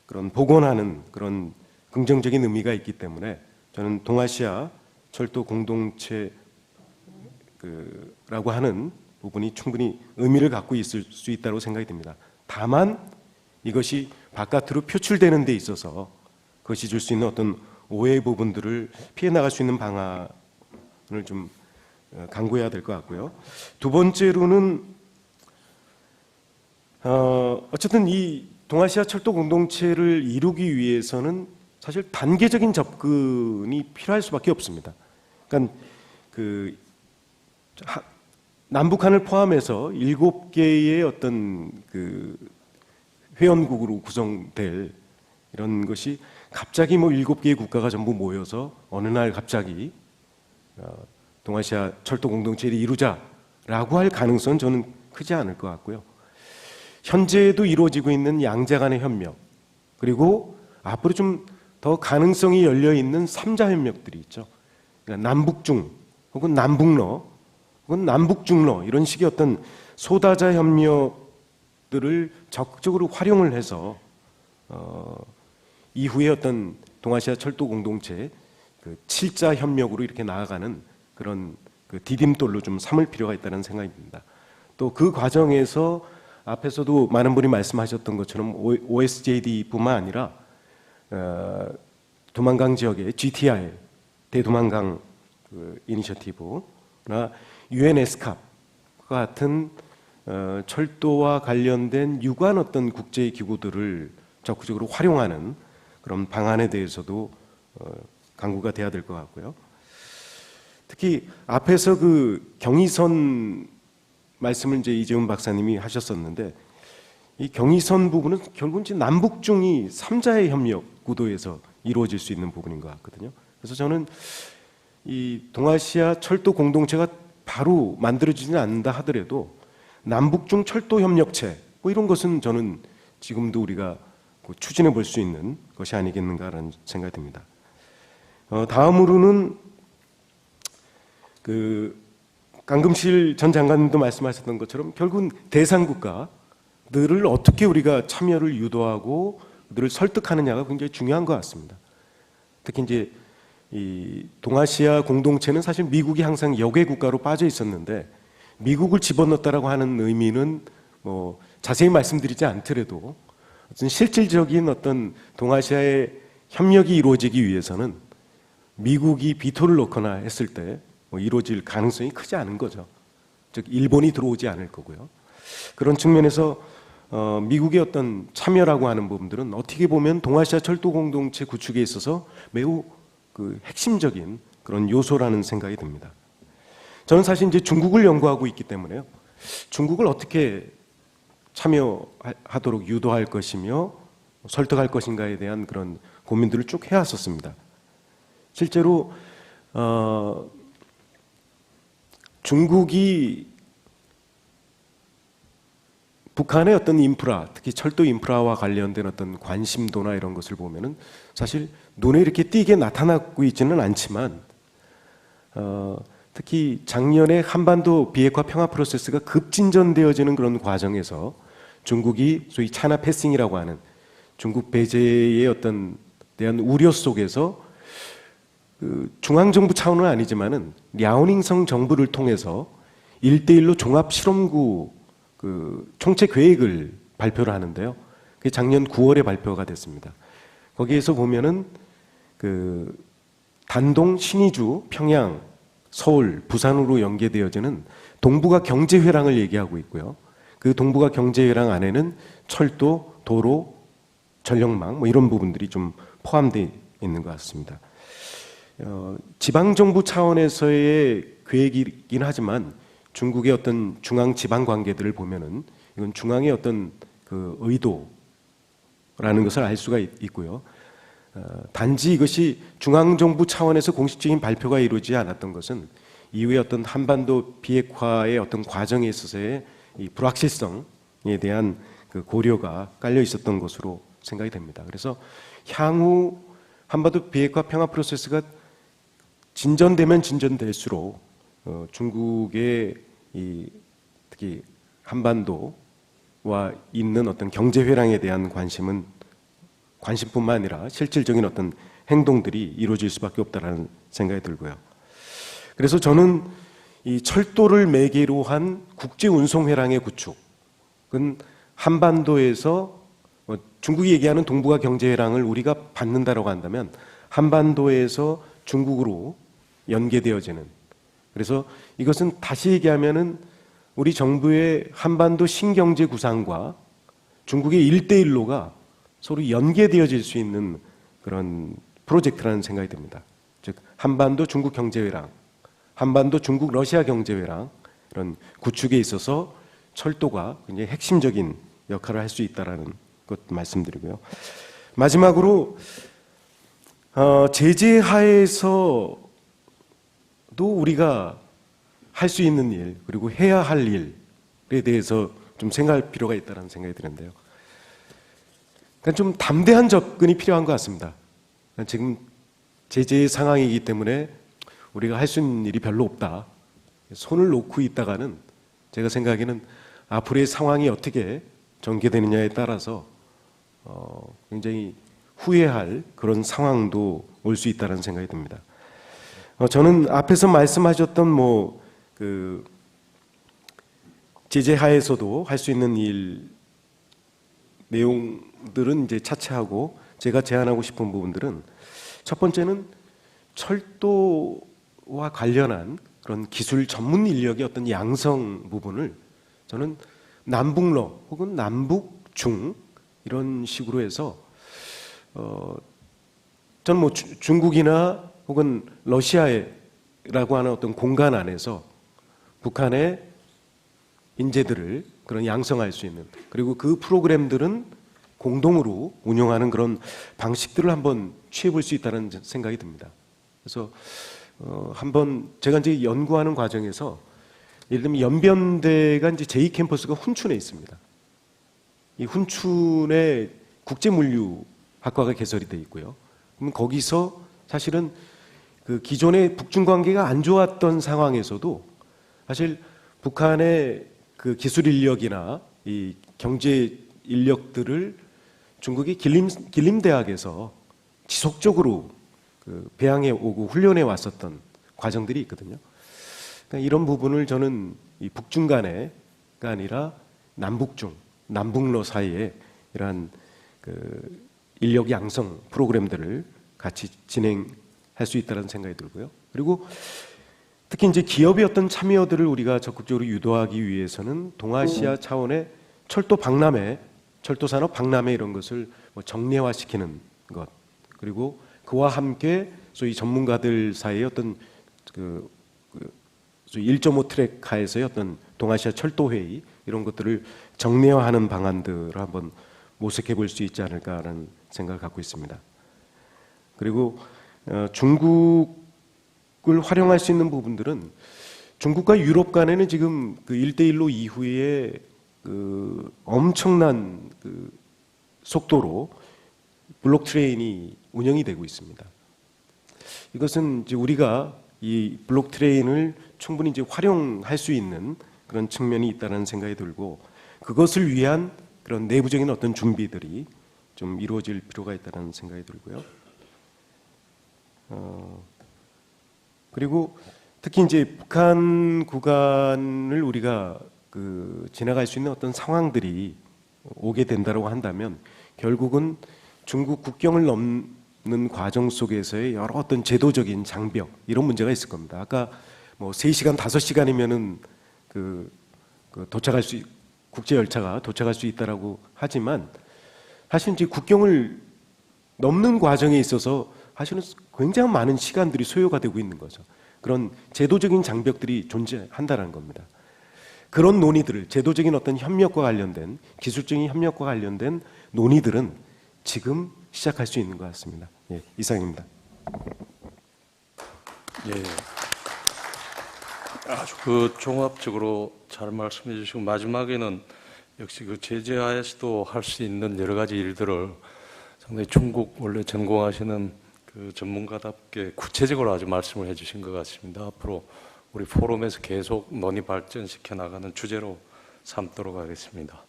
그런 복원하는 그런 긍정적인 의미가 있기 때문에 저는 동아시아 철도 공동체라고 하는 부분이 충분히 의미를 갖고 있을 수 있다고 생각이 듭니다. 다만 이것이 바깥으로 표출되는 데 있어서 그것이 줄 수 있는 어떤 오해의 부분들을 피해 나갈 수 있는 방안을 좀 강구해야 될 것 같고요. 두 번째로는 어쨌든 이 동아시아 철도 공동체를 이루기 위해서는 사실 단계적인 접근이 필요할 수밖에 없습니다. 그러니까 그 남북한을 포함해서 7개의 어떤 그 회원국으로 구성될 이런 것이 갑자기 뭐 7개의 국가가 전부 모여서 어느 날 갑자기 동아시아 철도 공동체를 이루자라고 할 가능성은 저는 크지 않을 것 같고요. 현재도 이루어지고 있는 양자 간의 협력, 그리고 앞으로 좀 더 가능성이 열려 있는 3자 협력들이 있죠. 그러니까 남북중 혹은 남북러 혹은 남북중러 이런 식의 어떤 소다자 협력들을 적극적으로 활용을 해서 이후에 어떤 동아시아 철도 공동체 그 7자 협력으로 이렇게 나아가는 그런 그 디딤돌로 좀 삼을 필요가 있다는 생각이 듭니다. 또 그 과정에서 앞에서도 많은 분이 말씀하셨던 것처럼 OSJD뿐만 아니라 두만강 지역의 GTR 대두만강 그 이니셔티브나 UNESCAP 같은 철도와 관련된 유관 어떤 국제 기구들을 적극적으로 활용하는 그런 방안에 대해서도 강구가 돼야 될 것 같고요. 특히 앞에서 그 경의선 말씀을 이제 이재훈 박사님이 하셨었는데, 이 경의선 부분은 결국은 이제 남북중이 3자의 협력 구도에서 이루어질 수 있는 부분인 것 같거든요. 그래서 저는 이 동아시아 철도 공동체가 바로 만들어지지는 않는다 하더라도 남북중 철도 협력체 뭐 이런 것은 저는 지금도 우리가 추진해 볼 수 있는 것이 아니겠는가라는 생각이 듭니다. 다음으로는 그 강금실 전 장관님도 말씀하셨던 것처럼 결국은 대상 국가들을 어떻게 우리가 참여를 유도하고 그들을 설득하느냐가 굉장히 중요한 것 같습니다. 특히 이제 이 동아시아 공동체는 사실 미국이 항상 역외 국가로 빠져 있었는데, 미국을 집어넣었다라고 하는 의미는 뭐 자세히 말씀드리지 않더라도 어떤 실질적인 어떤 동아시아의 협력이 이루어지기 위해서는 미국이 비토를 놓거나 했을 때 뭐 이루어질 가능성이 크지 않은 거죠. 즉 일본이 들어오지 않을 거고요. 그런 측면에서 미국의 어떤 참여라고 하는 부분들은 어떻게 보면 동아시아 철도 공동체 구축에 있어서 매우 그 핵심적인 그런 요소라는 생각이 듭니다. 저는 사실 이제 중국을 연구하고 있기 때문에요. 중국을 어떻게 참여하도록 유도할 것이며 설득할 것인가에 대한 그런 고민들을 쭉 해왔었습니다. 실제로 중국이 북한의 어떤 인프라, 특히 철도 인프라와 관련된 어떤 관심도나 이런 것을 보면은 사실 눈에 이렇게 띄게 나타나고 있지는 않지만, 특히 작년에 한반도 비핵화 평화 프로세스가 급진전되어지는 그런 과정에서 중국이 소위 차이나 패싱이라고 하는 중국 배제의 어떤 대한 우려 속에서 그 중앙정부 차원은 아니지만은 랴오닝성 정부를 통해서 1대1로 종합 실험구 그 총체 계획을 발표를 하는데요. 그게 작년 9월에 발표가 됐습니다. 거기에서 보면은 그 단동, 신의주, 평양, 서울, 부산으로 연계되어지는 동북아 경제회랑을 얘기하고 있고요. 그 동북아 경제회랑 안에는 철도, 도로, 전력망 뭐 이런 부분들이 좀 포함되어 있는 것 같습니다. 지방정부 차원에서의 계획이긴 하지만 중국의 어떤 중앙 지방 관계들을 보면은 이건 중앙의 어떤 그 그 의도라는 것을 알 수가 있고요. 단지 이것이 중앙정부 차원에서 공식적인 발표가 이루어지지 않았던 것은 이후에 어떤 한반도 비핵화의 어떤 과정에 있어서의 이 불확실성에 대한 그 고려가 깔려 있었던 것으로 생각이 됩니다. 그래서 향후 한반도 비핵화 평화 프로세스가 진전되면 진전될수록 중국의 이 특히 한반도와 있는 어떤 경제 회랑에 대한 관심뿐만 아니라 실질적인 어떤 행동들이 이루어질 수밖에 없다라는 생각이 들고요. 그래서 저는 이 철도를 매개로 한 국제 운송 회랑의 구축은 한반도에서 중국이 얘기하는 동북아 경제 회랑을 우리가 받는다라고 한다면 한반도에서 중국으로 연계되어지는, 그래서 이것은 다시 얘기하면은 우리 정부의 한반도 신경제 구상과 중국의 1대1로가 서로 연계되어질 수 있는 그런 프로젝트라는 생각이 듭니다. 즉 한반도 중국 경제회랑, 한반도 중국 러시아 경제회랑 이런 구축에 있어서 철도가 굉장히 핵심적인 역할을 할 수 있다라는 것 말씀드리고요. 마지막으로 제재 하에서도 우리가 할 수 있는 일, 그리고 해야 할 일에 대해서 좀 생각할 필요가 있다는 생각이 드는데요. 그러니까 좀 담대한 접근이 필요한 것 같습니다. 지금 제재 상황이기 때문에 우리가 할 수 있는 일이 별로 없다. 손을 놓고 있다가는 제가 생각에는 앞으로의 상황이 어떻게 전개되느냐에 따라서 굉장히 후회할 그런 상황도 올 수 있다는 생각이 듭니다. 저는 앞에서 말씀하셨던 그 제재 하에서도 할 수 있는 일 내용들은 이제 차치하고 제가 제안하고 싶은 부분들은 첫 번째는 철도와 관련한 그런 기술 전문 인력의 어떤 양성 부분을 저는 남북러 혹은 남북중 이런 식으로 해서 저는 중국이나 혹은 러시아라고 하는 어떤 공간 안에서 북한의 인재들을 그런 양성할 수 있는, 그리고 그 프로그램들은 공동으로 운영하는 그런 방식들을 한번 취해볼 수 있다는 생각이 듭니다. 그래서 한번 제가 이제 연구하는 과정에서 예를 들면 연변대가 이제 제2캠퍼스가 훈춘에 있습니다. 이 훈춘에 국제물류학과가 개설이 돼 있고요. 그럼 거기서 사실은 그 기존의 북중 관계가 안 좋았던 상황에서도 사실 북한의 그 기술 인력이나 이 경제 인력들을 중국의 길림대학에서 지속적으로 그 배양해 오고 훈련해 왔었던 과정들이 있거든요. 그러니까 이런 부분을 저는 이 북중 간에가 아니라 남북중, 남북러 사이에 이러한 그 인력 양성 프로그램들을 같이 진행할 수 있다는 생각이 들고요. 그리고 특히 이제 기업의 어떤 참여들을 우리가 적극적으로 유도하기 위해서는 동아시아 차원의 철도 박람회, 철도 산업 박람회 이런 것을 정례화시키는 것, 그리고 그와 함께 소위 전문가들 사이의 어떤 소위 1.5 트랙 하에서의 어떤 동아시아 철도 회의 이런 것들을 정례화하는 방안들을 한번 모색해 볼 수 있지 않을까라는 생각을 갖고 있습니다. 그리고 중국을 활용할 수 있는 부분들은 중국과 유럽 간에는 지금 그 1대1로 이후에 그 엄청난 그 속도로 블록 트레인이 운영이 되고 있습니다. 이것은 이제 우리가 이 블록 트레인을 충분히 이제 활용할 수 있는 그런 측면이 있다는 생각이 들고, 그것을 위한 그런 내부적인 어떤 준비들이 좀 이루어질 필요가 있다는 생각이 들고요. 그리고 특히 이제 북한 구간을 우리가 그 지나갈 수 있는 어떤 상황들이 오게 된다고 한다면 결국은 중국 국경을 넘는 과정 속에서의 여러 어떤 제도적인 장벽 이런 문제가 있을 겁니다. 아까 3시간, 5시간이면은 도착할 수 국제 열차가 도착할 수 있다라고 하지만 사실 이제 국경을 넘는 과정에 있어서 사실은 굉장히 많은 시간들이 소요가 되고 있는 거죠. 그런 제도적인 장벽들이 존재한다는 겁니다. 그런 논의들을 제도적인 어떤 협력과 관련된 기술적인 협력과 관련된 논의들은 지금 시작할 수 있는 것 같습니다. 예, 이상입니다. 예. 아주 그 종합적으로 잘 말씀해 주시고 마지막에는 역시 그 제재하에서도 할 수 있는 여러 가지 일들을 상당히 중국 원래 전공하시는 그 전문가답게 구체적으로 아주 말씀을 해주신 것 같습니다. 앞으로 우리 포럼에서 계속 논의 발전시켜 나가는 주제로 삼도록 하겠습니다.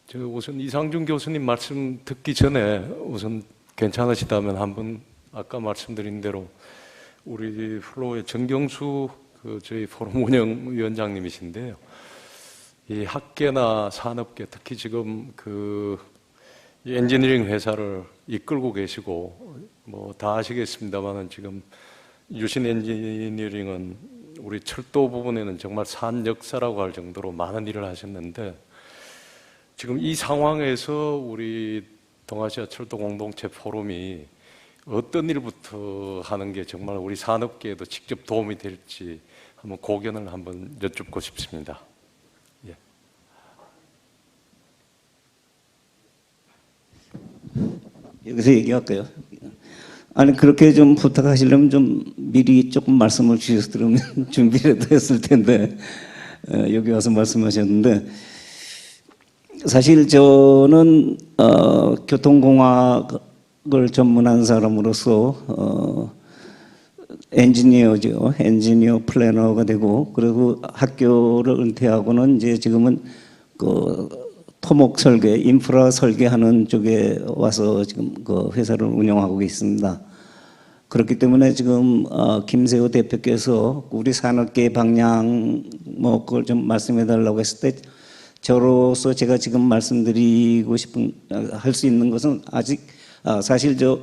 저 우선 이상준 교수님 말씀 듣기 전에 우선 괜찮으시다면 한번 아까 말씀드린 대로 우리 플로우의 정경수 저희 포럼 운영위원장님이신데요. 이 학계나 산업계 특히 지금 이 엔지니어링 회사를 이끌고 계시고 뭐 다 아시겠습니다만은 지금 유신 엔지니어링은 우리 철도 부분에는 정말 산 역사라고 할 정도로 많은 일을 하셨는데 지금 이 상황에서 우리 동아시아 철도 공동체 포럼이 어떤 일부터 하는 게 정말 우리 산업계에도 직접 도움이 될지 한번 고견을 한번 여쭙고 싶습니다. 예. 여기서 얘기할까요? 아니 그렇게 좀 부탁하시려면 좀 미리 조금 말씀을 주셨으면 준비라도 했을 텐데 여기 와서 말씀하셨는데 사실 저는 교통공학을 전문한 사람으로서 엔지니어죠. 엔지니어 플래너가 되고 그리고 학교를 은퇴하고는 이제 지금은 토목 설계, 인프라 설계하는 쪽에 와서 지금 그 회사를 운영하고 있습니다. 그렇기 때문에 지금 김세호 대표께서 우리 산업계 방향 뭐 그걸 좀 말씀해 달라고 했을 때 저로서 제가 지금 말씀드리고 싶은 할 수 있는 것은 아직 사실 저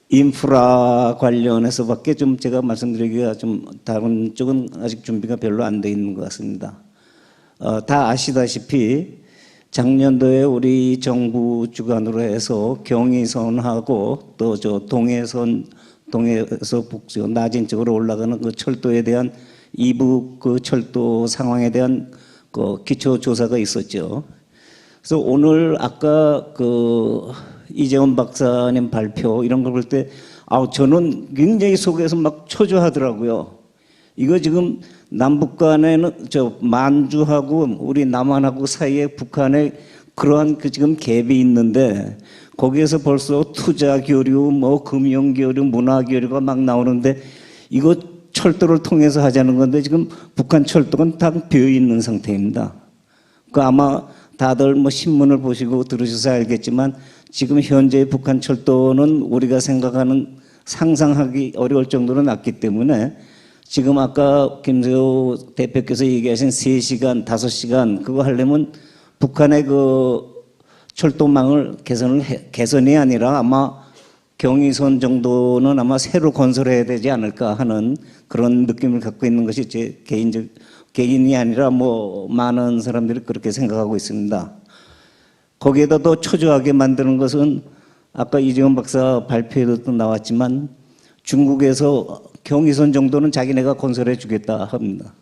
인프라 관련해서밖에 좀 제가 말씀드리기가 좀 다른 쪽은 아직 준비가 별로 안 돼 있는 것 같습니다. 다 아시다시피 작년도에 우리 정부 주관으로 해서 경의선하고 또 저 동해에서 북쪽 나진 쪽으로 올라가는 그 철도에 대한 이북 그 철도 상황에 대한 그 기초 조사가 있었죠. 그래서 오늘 아까 그 이재원 박사님 발표 이런 걸 볼 때 저는 굉장히 속에서 막 초조하더라고요. 이거 지금 남북 간에는 만주하고 우리 남한하고 사이에 북한의 그러한 지금 갭이 있는데 거기에서 벌써 투자 교류, 뭐 금융 교류, 문화 교류가 막 나오는데 이거 철도를 통해서 하자는 건데 지금 북한 철도는 다 비어 있는 상태입니다. 아마 다들 뭐 신문을 보시고 들으셔서 알겠지만 지금 현재 북한 철도는 우리가 생각하는 상상하기 어려울 정도로 낮기 때문에 지금 아까 김세호 대표께서 얘기하신 3시간, 5시간 그거 하려면 북한의 그 철도망을 개선이 아니라 아마 경의선 정도는 아마 새로 건설해야 되지 않을까 하는 그런 느낌을 갖고 있는 것이 제 개인이 아니라 뭐 많은 사람들이 그렇게 생각하고 있습니다. 거기에다 더 초조하게 만드는 것은 아까 이재원 박사 발표에도 또 나왔지만 중국에서 경의선 정도는 자기네가 건설해 주겠다 합니다.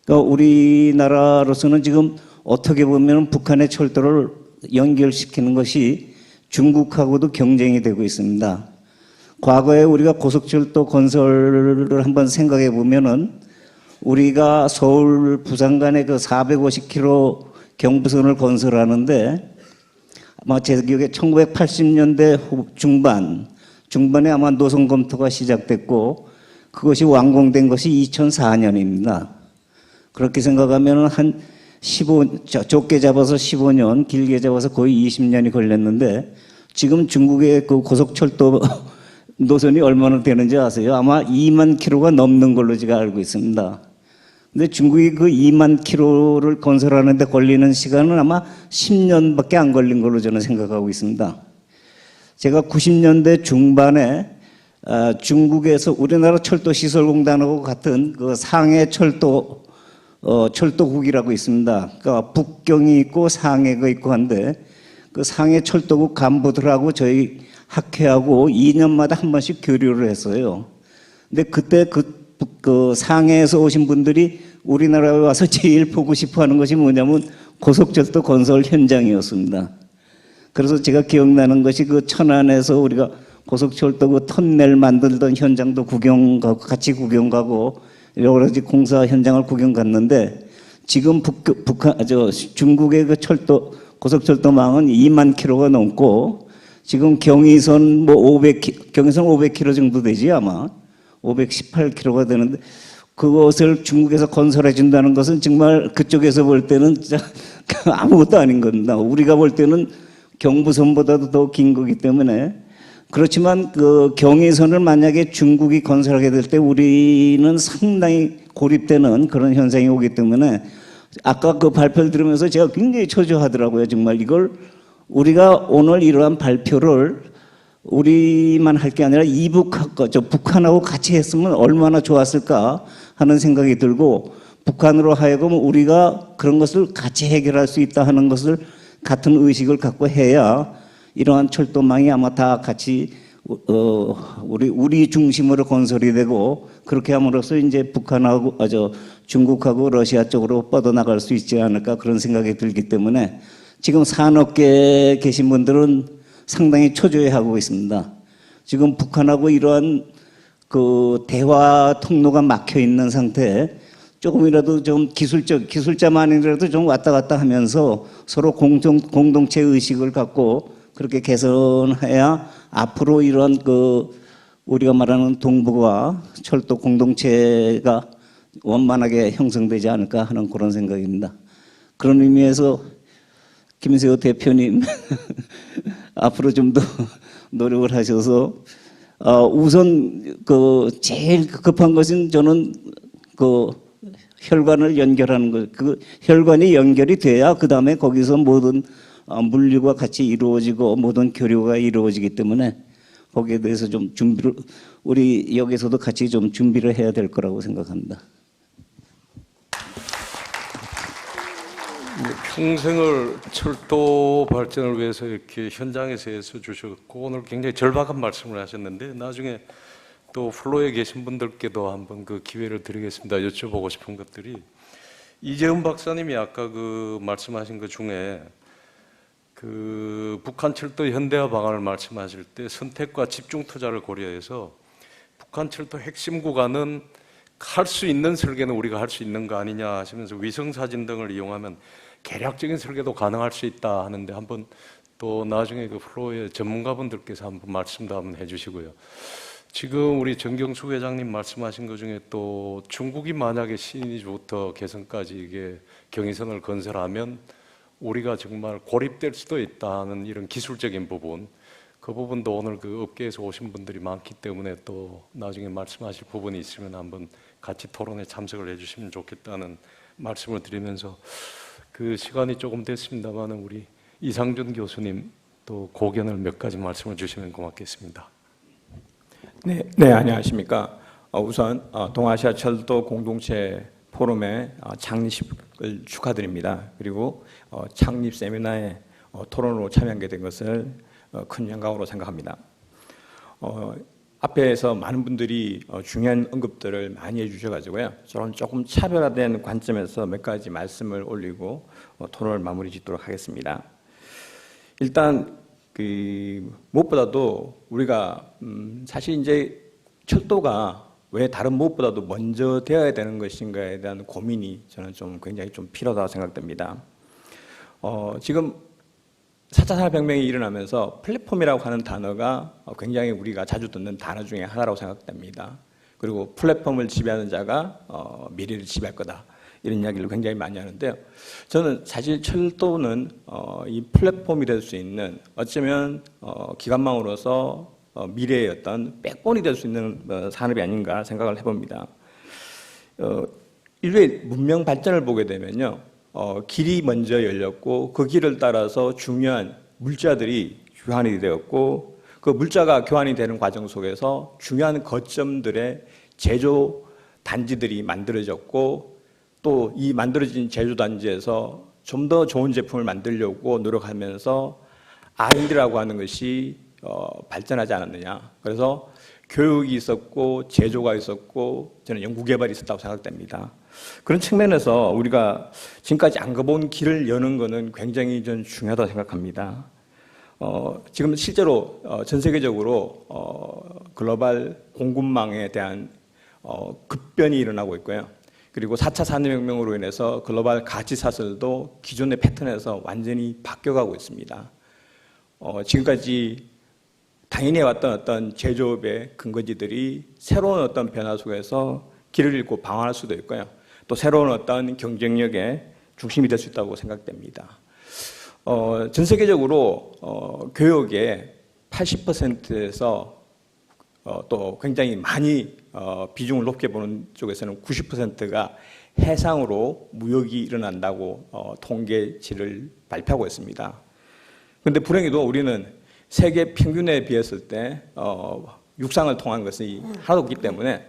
그러니까 우리나라로서는 지금 어떻게 보면 북한의 철도를 연결시키는 것이 중국하고도 경쟁이 되고 있습니다. 과거에 우리가 고속철도 건설을 한번 생각해 보면은 우리가 서울 부산 간의 그 450km 경부선을 건설하는데 아마 제 기억에 1980년대 중반에 아마 노선 검토가 시작됐고 그것이 완공된 것이 2004년입니다. 그렇게 생각하면 한 좁게 잡아서 15년, 길게 잡아서 거의 20년이 걸렸는데 지금 중국의 그 고속철도 노선이 얼마나 되는지 아세요? 아마 2만 킬로가 넘는 걸로 제가 알고 있습니다. 근데 중국이 그 2만 킬로를 건설하는데 걸리는 시간은 아마 10년밖에 안 걸린 걸로 저는 생각하고 있습니다. 제가 90년대 중반에 중국에서 우리나라 철도시설공단하고 같은 그 상해 철도국이라고 있습니다. 그러니까 북경이 있고 상해가 있고 한데 그 상해 철도국 간부들하고 저희 학회하고 2년마다 한 번씩 교류를 했어요. 근데 그때 그 상해에서 오신 분들이 우리나라에 와서 제일 보고 싶어 하는 것이 뭐냐면 고속철도 건설 현장이었습니다. 그래서 제가 기억나는 것이 그 천안에서 우리가 고속철도 그 터널 만들던 현장도 구경 가고 같이 구경 가고 여러 가지 공사 현장을 구경 갔는데 지금 중국의 그 철도 고속철도망은 2만 킬로가 넘고 지금 경의선 뭐 경의선 500킬로 정도 되지 아마 518킬로가 되는데 그것을 중국에서 건설해 준다는 것은 정말 그쪽에서 볼 때는 진짜 아무것도 아닌 겁니다. 우리가 볼 때는 경부선보다도 더 긴 거기 때문에 그렇지만 그 경의선을 만약에 중국이 건설하게 될 때 우리는 상당히 고립되는 그런 현상이 오기 때문에 아까 그 발표를 들으면서 제가 굉장히 초조하더라고요. 정말 이걸 우리가 오늘 이러한 발표를 우리만 할 게 아니라 북한하고 같이 했으면 얼마나 좋았을까 하는 생각이 들고 북한으로 하여금 우리가 그런 것을 같이 해결할 수 있다 하는 것을 같은 의식을 갖고 해야 이러한 철도망이 아마 다 같이 우리 중심으로 건설이 되고 그렇게 함으로써 이제 북한하고 중국하고 러시아 쪽으로 뻗어나갈 수 있지 않을까 그런 생각이 들기 때문에 지금 산업계에 계신 분들은 상당히 초조해하고 있습니다. 지금 북한하고 이러한 그 대화 통로가 막혀 있는 상태에 조금이라도 좀 기술자만이라도 좀 왔다 갔다 하면서 서로 공동체 의식을 갖고 그렇게 개선해야 앞으로 이런 그 우리가 말하는 동북아 철도 공동체가 원만하게 형성되지 않을까 하는 그런 생각입니다. 그런 의미에서 김세호 대표님 앞으로 좀 더 노력을 하셔서 우선 그 제일 급한 것은 저는 그 혈관을 연결하는 것. 그 혈관이 연결이 돼야 그 다음에 거기서 모든 물류가 같이 이루어지고 모든 교류가 이루어지기 때문에 거기에 대해서 좀 준비를 우리 여기서도 같이 좀 준비를 해야 될 거라고 생각합니다. 평생을 철도 발전을 위해서 이렇게 현장에서 애써 주셨고 오늘 굉장히 절박한 말씀을 하셨는데 나중에 또 플로에 계신 분들께도 한번 그 기회를 드리겠습니다. 여쭤보고 싶은 것들이 이재훈 박사님이 아까 그 말씀하신 것 중에 그 북한 철도 현대화 방안을 말씀하실 때 선택과 집중 투자를 고려해서 북한 철도 핵심 구간은 할 수 있는 설계는 우리가 할 수 있는 거 아니냐 하시면서 위성 사진 등을 이용하면 개략적인 설계도 가능할 수 있다 하는데 한번 또 나중에 그 플로의 전문가분들께서 한번 말씀도 한번 해주시고요. 지금 우리 정경수 회장님 말씀하신 것 중에 또 중국이 만약에 신의주부터 개성까지 이게 경의선을 건설하면 우리가 정말 고립될 수도 있다는 이런 기술적인 부분, 그 부분도 오늘 그 업계에서 오신 분들이 많기 때문에 또 나중에 말씀하실 부분이 있으면 한번 같이 토론에 참석을 해주시면 좋겠다는 말씀을 드리면서 그 시간이 조금 됐습니다만 우리 이상준 교수님 또 고견을 몇 가지 말씀을 주시면 고맙겠습니다. 네, 안녕하십니까. 우선 동아시아 철도 공동체 포럼의 창립을 축하드립니다. 그리고 창립 세미나에 토론으로 참여하게 된 것을 큰 영광으로 생각합니다. 앞에서 많은 분들이 중요한 언급들을 많이 해주셔가지고요. 저는 조금 차별화된 관점에서 몇 가지 말씀을 올리고 토론을 마무리 짓도록 하겠습니다. 일단 무엇보다도 우리가 사실 이제 철도가 왜 다른 무엇보다도 먼저 되어야 되는 것인가에 대한 고민이 저는 좀 굉장히 좀 필요하다고 생각됩니다. 지금 4차 산업혁명이 일어나면서 플랫폼이라고 하는 단어가 굉장히 우리가 자주 듣는 단어 중에 하나라고 생각됩니다. 그리고 플랫폼을 지배하는 자가 미래를 지배할 거다. 이런 이야기를 굉장히 많이 하는데요. 저는 사실 철도는 이 플랫폼이 될 수 있는 어쩌면 기관망으로서 미래의 어떤 백본이 될 수 있는 산업이 아닌가 생각을 해봅니다. 인류의 문명 발전을 보게 되면요. 길이 먼저 열렸고 그 길을 따라서 중요한 물자들이 교환이 되었고 그 물자가 교환이 되는 과정 속에서 중요한 거점들의 제조 단지들이 만들어졌고 또 이 만들어진 제조 단지에서 좀 더 좋은 제품을 만들려고 노력하면서 R&D라고 하는 것이 발전하지 않았느냐. 그래서 교육이 있었고 제조가 있었고 저는 연구개발이 있었다고 생각됩니다. 그런 측면에서 우리가 지금까지 안 가본 길을 여는 것은 굉장히 전 중요하다고 생각합니다. 지금 실제로 전 세계적으로 글로벌 공급망에 대한 급변이 일어나고 있고요. 그리고 4차 산업혁명으로 인해서 글로벌 가치 사슬도 기존의 패턴에서 완전히 바뀌어가고 있습니다. 지금까지 당연히 해왔던 어떤 제조업의 근거지들이 새로운 어떤 변화 속에서 길을 잃고 방황할 수도 있고요. 또 새로운 어떤 경쟁력의 중심이 될 수 있다고 생각됩니다. 전 세계적으로 교육의 80%에서 또 굉장히 많이 비중을 높게 보는 쪽에서는 90%가 해상으로 무역이 일어난다고 통계치를 발표하고 있습니다. 그런데 불행히도 우리는 세계 평균에 비했을 때 육상을 통한 것이 하나도 없기 때문에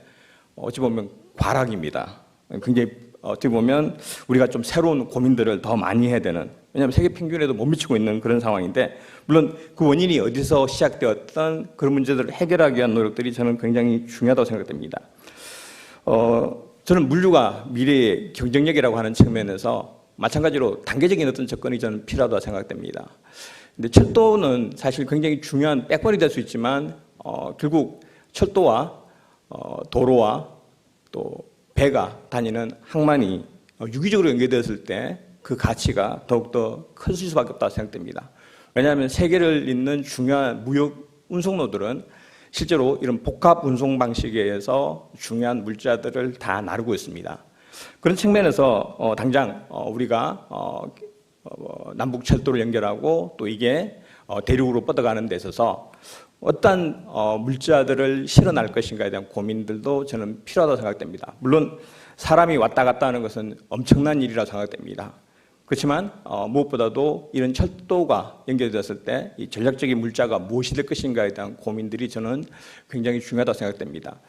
어찌 보면 과락입니다. 굉장히 어떻게 보면 우리가 좀 새로운 고민들을 더 많이 해야 되는, 왜냐하면 세계 평균에도 못 미치고 있는 그런 상황인데, 물론 그 원인이 어디서 시작되었던 그런 문제들을 해결하기 위한 노력들이 저는 굉장히 중요하다고 생각됩니다. 저는 물류가 미래의 경쟁력이라고 하는 측면에서 마찬가지로 단계적인 어떤 접근이 저는 필요하다고 생각됩니다. 근데 철도는 사실 굉장히 중요한 백본이 될 수 있지만 결국 철도와 도로와 또 배가 다니는 항만이 유기적으로 연계되었을 때 그 가치가 더욱더 커질 수밖에 없다고 생각됩니다. 왜냐하면 세계를 잇는 중요한 무역 운송로들은 실제로 이런 복합 운송 방식에 의해서 중요한 물자들을 다 나르고 있습니다. 그런 측면에서 당장 우리가 남북 철도를 연결하고 또 이게 대륙으로 뻗어가는 데 있어서 어떤 물자들을 실어날 것인가에 대한 고민들도 저는 필요하다고 생각됩니다. 물론 사람이 왔다 갔다 하는 것은 엄청난 일이라고 생각됩니다. 그렇지만 무엇보다도 이런 철도가 연결되었을 때 이 전략적인 물자가 무엇이 될 것인가에 대한 고민들이 저는 굉장히 중요하다고 생각됩니다.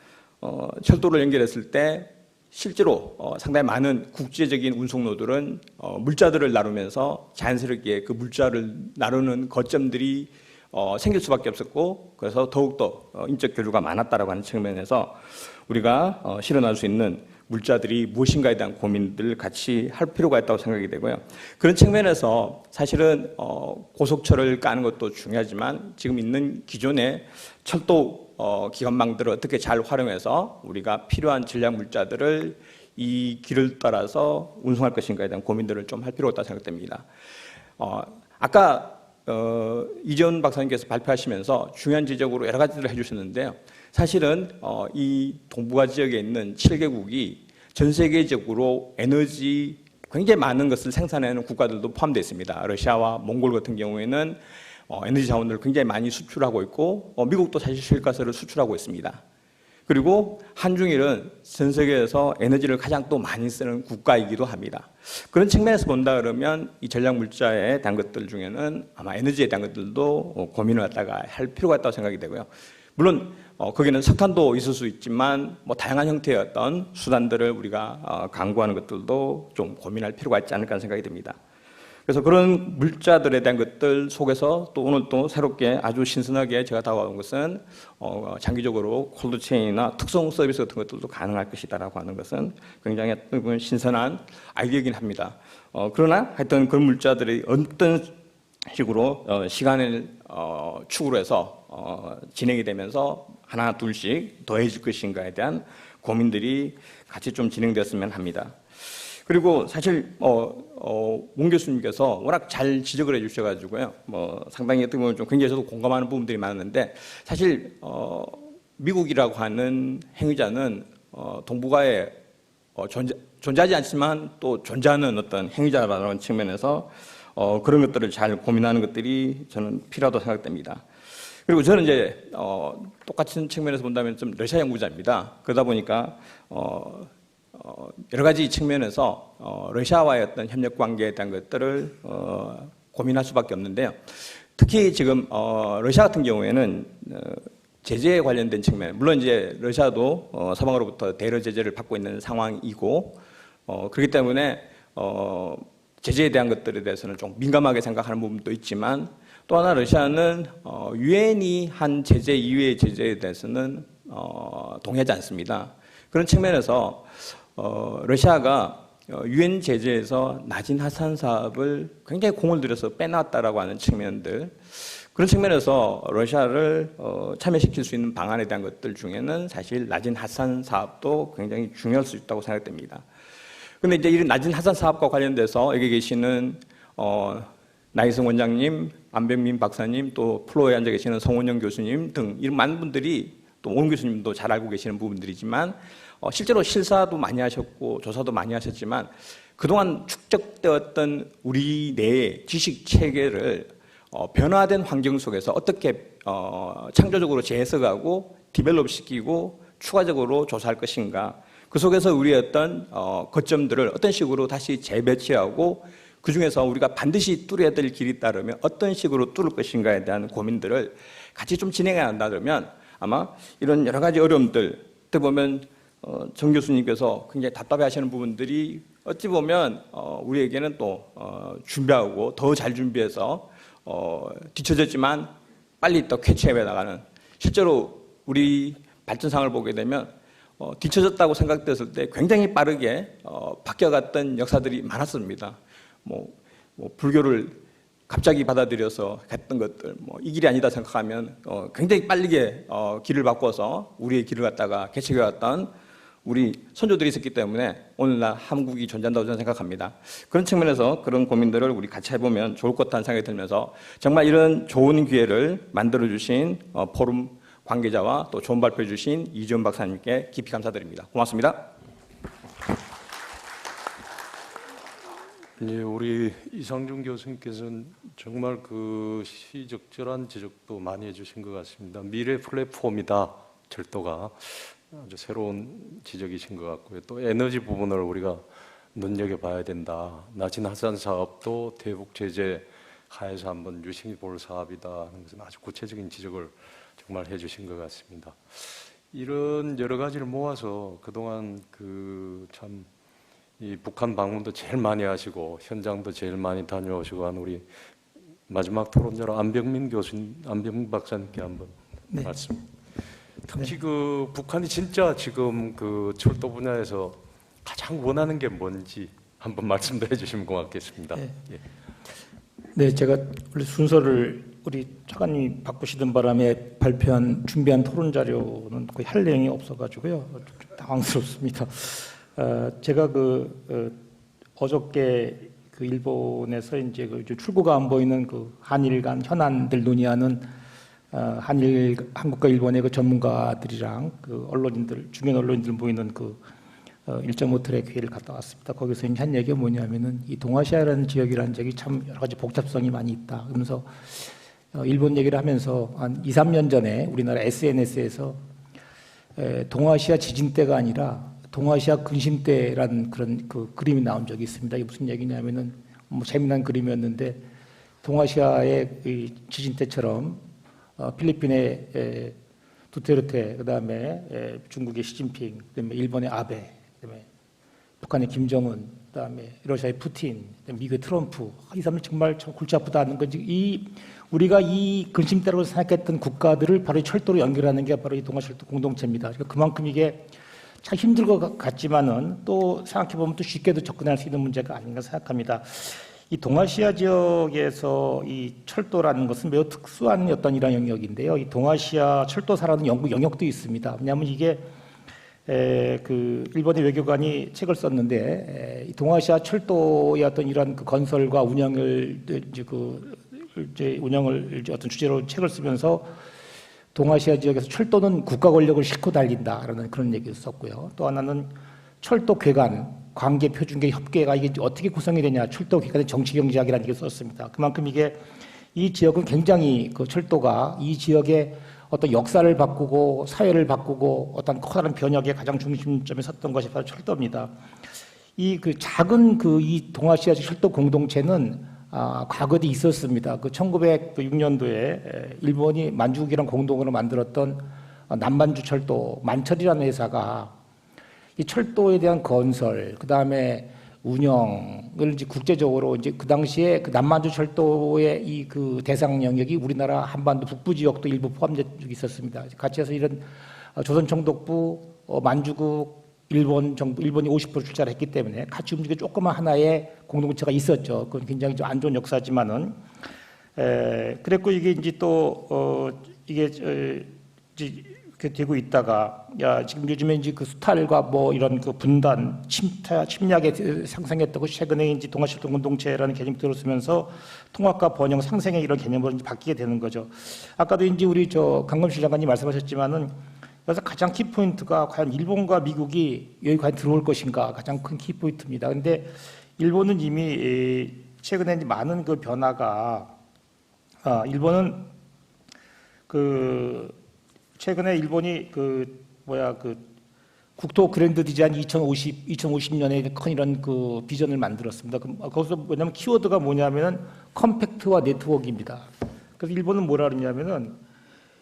철도를 연결했을 때 실제로 상당히 많은 국제적인 운송로들은 물자들을 나누면서 자연스럽게 그 물자를 나누는 거점들이 생길 수밖에 없었고, 그래서 더욱더 인적 교류가 많았다라고 하는 측면에서 우리가 실어날 수 있는 물자들이 무엇인가에 대한 고민들을 같이 할 필요가 있다고 생각이 되고요. 그런 측면에서 사실은 고속철을 까는 것도 중요하지만 지금 있는 기존의 철도 기관망들을 어떻게 잘 활용해서 우리가 필요한 전략 물자들을 이 길을 따라서 운송할 것인가에 대한 고민들을 좀 할 필요가 있다고 생각됩니다. 아까 이재훈 박사님께서 발표하시면서 중요한 지적으로 여러 가지를 해주셨는데요. 사실은 이 동북아 지역에 있는 7개국이 전 세계적으로 에너지 굉장히 많은 것을 생산하는 국가들도 포함되어 있습니다. 러시아와 몽골 같은 경우에는 에너지 자원들을 굉장히 많이 수출하고 있고, 미국도 사실 셰일가스를 수출하고 있습니다. 그리고 한중일은 전 세계에서 에너지를 가장 또 많이 쓰는 국가이기도 합니다. 그런 측면에서 본다 그러면 이 전략 물자에 대한 것들 중에는 아마 에너지에 대한 것들도 고민을 갖다가 할 필요가 있다고 생각이 되고요. 물론 거기는 석탄도 있을 수 있지만 다양한 형태의 어떤 수단들을 우리가 강구하는 것들도 좀 고민할 필요가 있지 않을까 생각이 듭니다. 그래서 그런 물자들에 대한 것들 속에서 또 오늘 또 새롭게 아주 신선하게 제가 다가온 것은 장기적으로 콜드체인이나 특송 서비스 같은 것들도 가능할 것이다라고 하는 것은 굉장히 신선한 아이디어이긴 합니다. 그러나 하여튼 그런 물자들이 어떤 식으로 시간을 축으로 해서 진행이 되면서 하나 둘씩 더해질 것인가에 대한 고민들이 같이 좀 진행되었으면 합니다. 그리고 사실 문 교수님께서 워낙 잘 지적을 해주셔가지고요, 상당히 어떻게 보면 좀 굉장히 저도 공감하는 부분들이 많은데, 사실 미국이라고 하는 행위자는 동북아에 존재하지 않지만 또 존재하는 어떤 행위자라는 측면에서 그런 것들을 잘 고민하는 것들이 저는 필요하다고 생각됩니다. 그리고 저는 이제 똑같은 측면에서 본다면 좀 러시아 연구자입니다. 그러다 보니까 여러 가지 측면에서 러시아와의 어떤 협력 관계에 대한 것들을 고민할 수밖에 없는데요. 특히 지금 러시아 같은 경우에는 제재에 관련된 측면, 물론 이제 러시아도 서방으로부터 대러 제재를 받고 있는 상황이고, 그렇기 때문에 제재에 대한 것들에 대해서는 좀 민감하게 생각하는 부분도 있지만, 또 하나 러시아는 유엔이 한 제재 이외의 제재에 대해서는 동의하지 않습니다. 그런 측면에서 러시아가 유엔 제재에서 나진 하산 사업을 굉장히 공을 들여서 빼놨다라고 하는 측면들, 그런 측면에서 러시아를 참여시킬 수 있는 방안에 대한 것들 중에는 사실 나진 하산 사업도 굉장히 중요할 수 있다고 생각됩니다. 그런데 이제 이런 나진 하산 사업과 관련돼서 여기 계시는 나희성 원장님, 안병민 박사님, 또 플로어에 앉아 계시는 성원영 교수님 등 이런 많은 분들이, 또 온 교수님도 잘 알고 계시는 부분들이지만 실제로 실사도 많이 하셨고 조사도 많이 하셨지만 그동안 축적되었던 우리 내의 지식 체계를 변화된 환경 속에서 어떻게 창조적으로 재해석하고 디벨롭시키고 추가적으로 조사할 것인가, 그 속에서 우리의 어떤 거점들을 어떤 식으로 다시 재배치하고 그 중에서 우리가 반드시 뚫어야 될 길이 따르면 어떤 식으로 뚫을 것인가에 대한 고민들을 같이 좀 진행해야 한다 그러면 아마 이런 여러 가지 어려움들, 어떻게 보면 정 교수님께서 굉장히 답답해하시는 부분들이 어찌 보면 우리에게는 또 준비하고 더 잘 준비해서 뒤처졌지만 빨리 또 캐치해 나가는, 실제로 우리 발전상을 보게 되면 뒤처졌다고 생각됐을 때 굉장히 빠르게 바뀌어갔던 역사들이 많았습니다. 뭐 불교를 갑자기 받아들여서 했던 것들, 이 길이 아니다 생각하면 굉장히 빠르게 길을 바꿔서 우리의 길을 갖다가 개척해왔던 우리 선조들이 있었기 때문에 오늘날 한국이 존재한다고 저는 생각합니다. 그런 측면에서 그런 고민들을 우리 같이 해보면 좋을 것 같다는 생각이 들면서 정말 이런 좋은 기회를 만들어주신 포럼 관계자와 또 좋은 발표해 주신 이재훈 박사님께 깊이 감사드립니다. 고맙습니다. 예, 우리 이상준 교수님께서는 정말 그 시적절한 지적도 많이 해주신 것 같습니다. 미래 플랫폼이다, 철도가. 아주 새로운 지적이신 것 같고요. 또 에너지 부분을 우리가 눈여겨봐야 된다. 나진 하산 사업도 대북 제재 하에서 한번 유심히 볼 사업이다 하는 것은 아주 구체적인 지적을 정말 해주신 것 같습니다. 이런 여러 가지를 모아서 그동안 이 북한 방문도 제일 많이 하시고 현장도 제일 많이 다녀오시고 한 우리 마지막 토론자로 안병민 박사님께 한번 말씀. 특히 그 북한이 진짜 지금 그 철도 분야에서 가장 원하는 게 뭔지 한번 말씀도 해주시면 고맙겠습니다. 네. 예. 네, 제가 원래 순서를 우리 차관님이 바꾸시던 바람에 준비한 토론 자료는 거의 할 내용이 없어가지고요, 좀 당황스럽습니다. 제가 어저께 일본에서 이제 출구가 안 보이는 한일 간 현안들 논의하는 한국과 일본의 전문가들이랑 언론인들, 중요한 언론인들 모이는 1.5트랙 회의를 갔다 왔습니다. 거기서 한 얘기가 뭐냐면은 이 동아시아라는 지역이라는 지역이 참 여러 가지 복잡성이 많이 있다. 그러면서 일본 얘기를 하면서 한 2, 3년 전에 우리나라 SNS에서 동아시아 지진대가 아니라 동아시아 근심대라는 그런 그림이 나온 적이 있습니다. 이게 무슨 얘기냐면은 재미난 그림이었는데, 동아시아의 이 지진대처럼 필리핀의 두테르테, 그다음에 중국의 시진핑, 그다음에 일본의 아베, 그다음에 북한의 김정은, 그다음에 러시아의 푸틴, 미국의 트럼프, 이 사람들 정말 골치 아프다 하는 건지, 우리가 이 근심대로 생각했던 국가들을 바로 이 철도로 연결하는 게 바로 이 동아철도 공동체입니다. 그러니까 그만큼 이게 참 힘들 것 같지만은 또 생각해 보면 또 쉽게도 접근할 수 있는 문제가 아닌가 생각합니다. 이 동아시아 지역에서 이 철도라는 것은 매우 특수한 어떤 이런 영역인데요. 이 동아시아 철도사라는 연구 영역도 있습니다. 왜냐하면 이게 일본의 외교관이 책을 썼는데, 이 동아시아 철도의 어떤 이런 건설과 운영을 어떤 주제로 책을 쓰면서 동아시아 지역에서 철도는 국가 권력을 싣고 달린다라는 그런 얘기를 썼고요. 또 하나는 철도 괴간, 관계 표준계 협계가 이게 어떻게 구성이 되냐, 철도 괴간의 정치 경제학이라는 얘기를 썼습니다. 그만큼 이게 이 지역은 굉장히 철도가 이 지역의 어떤 역사를 바꾸고 사회를 바꾸고 어떤 커다란 변혁의 가장 중심점에 섰던 것이 바로 철도입니다. 이 작은 이 동아시아 철도 공동체는 과거에도 있었습니다. 1906년도에 일본이 만주국이랑 공동으로 만들었던 남만주 철도, 만철이라는 회사가 이 철도에 대한 건설, 그 다음에 운영을 이제 국제적으로 이제 그 당시에 남만주 철도의 이 대상 영역이 우리나라 한반도 북부 지역도 일부 포함된 적이 있었습니다. 같이 해서 이런 조선총독부, 만주국, 일본이 50% 출자를 했기 때문에 같이 움직여 조그만 하나의 공동체가 있었죠. 그건 굉장히 좀 안 좋은 역사지만은 그랬고 이게 이제 또 이게 이제 되고 있다가 지금 요즘에 이제 그 수탈과 뭐 이런 그 분단, 침략에 상승했다고 최근에 이제 동아철도 공동체라는 개념이 들어서면서 통합과 번영, 상생의 이런 개념으로 이제 바뀌게 되는 거죠. 아까도 이제 우리 강검실 장관님 말씀하셨지만은 그래서 가장 키포인트가 과연 일본과 미국이 여기 과연 들어올 것인가 가장 큰 키포인트입니다. 그런데 일본은 이미 최근에 이제 많은 그 변화가 일본은 최근에 일본이 국토 그랜드 디자인 2050년에 큰 이런 그 비전을 만들었습니다. 거기서 왜냐면 키워드가 뭐냐면은 컴팩트와 네트워크입니다. 그래서 일본은 뭐라 그러냐면은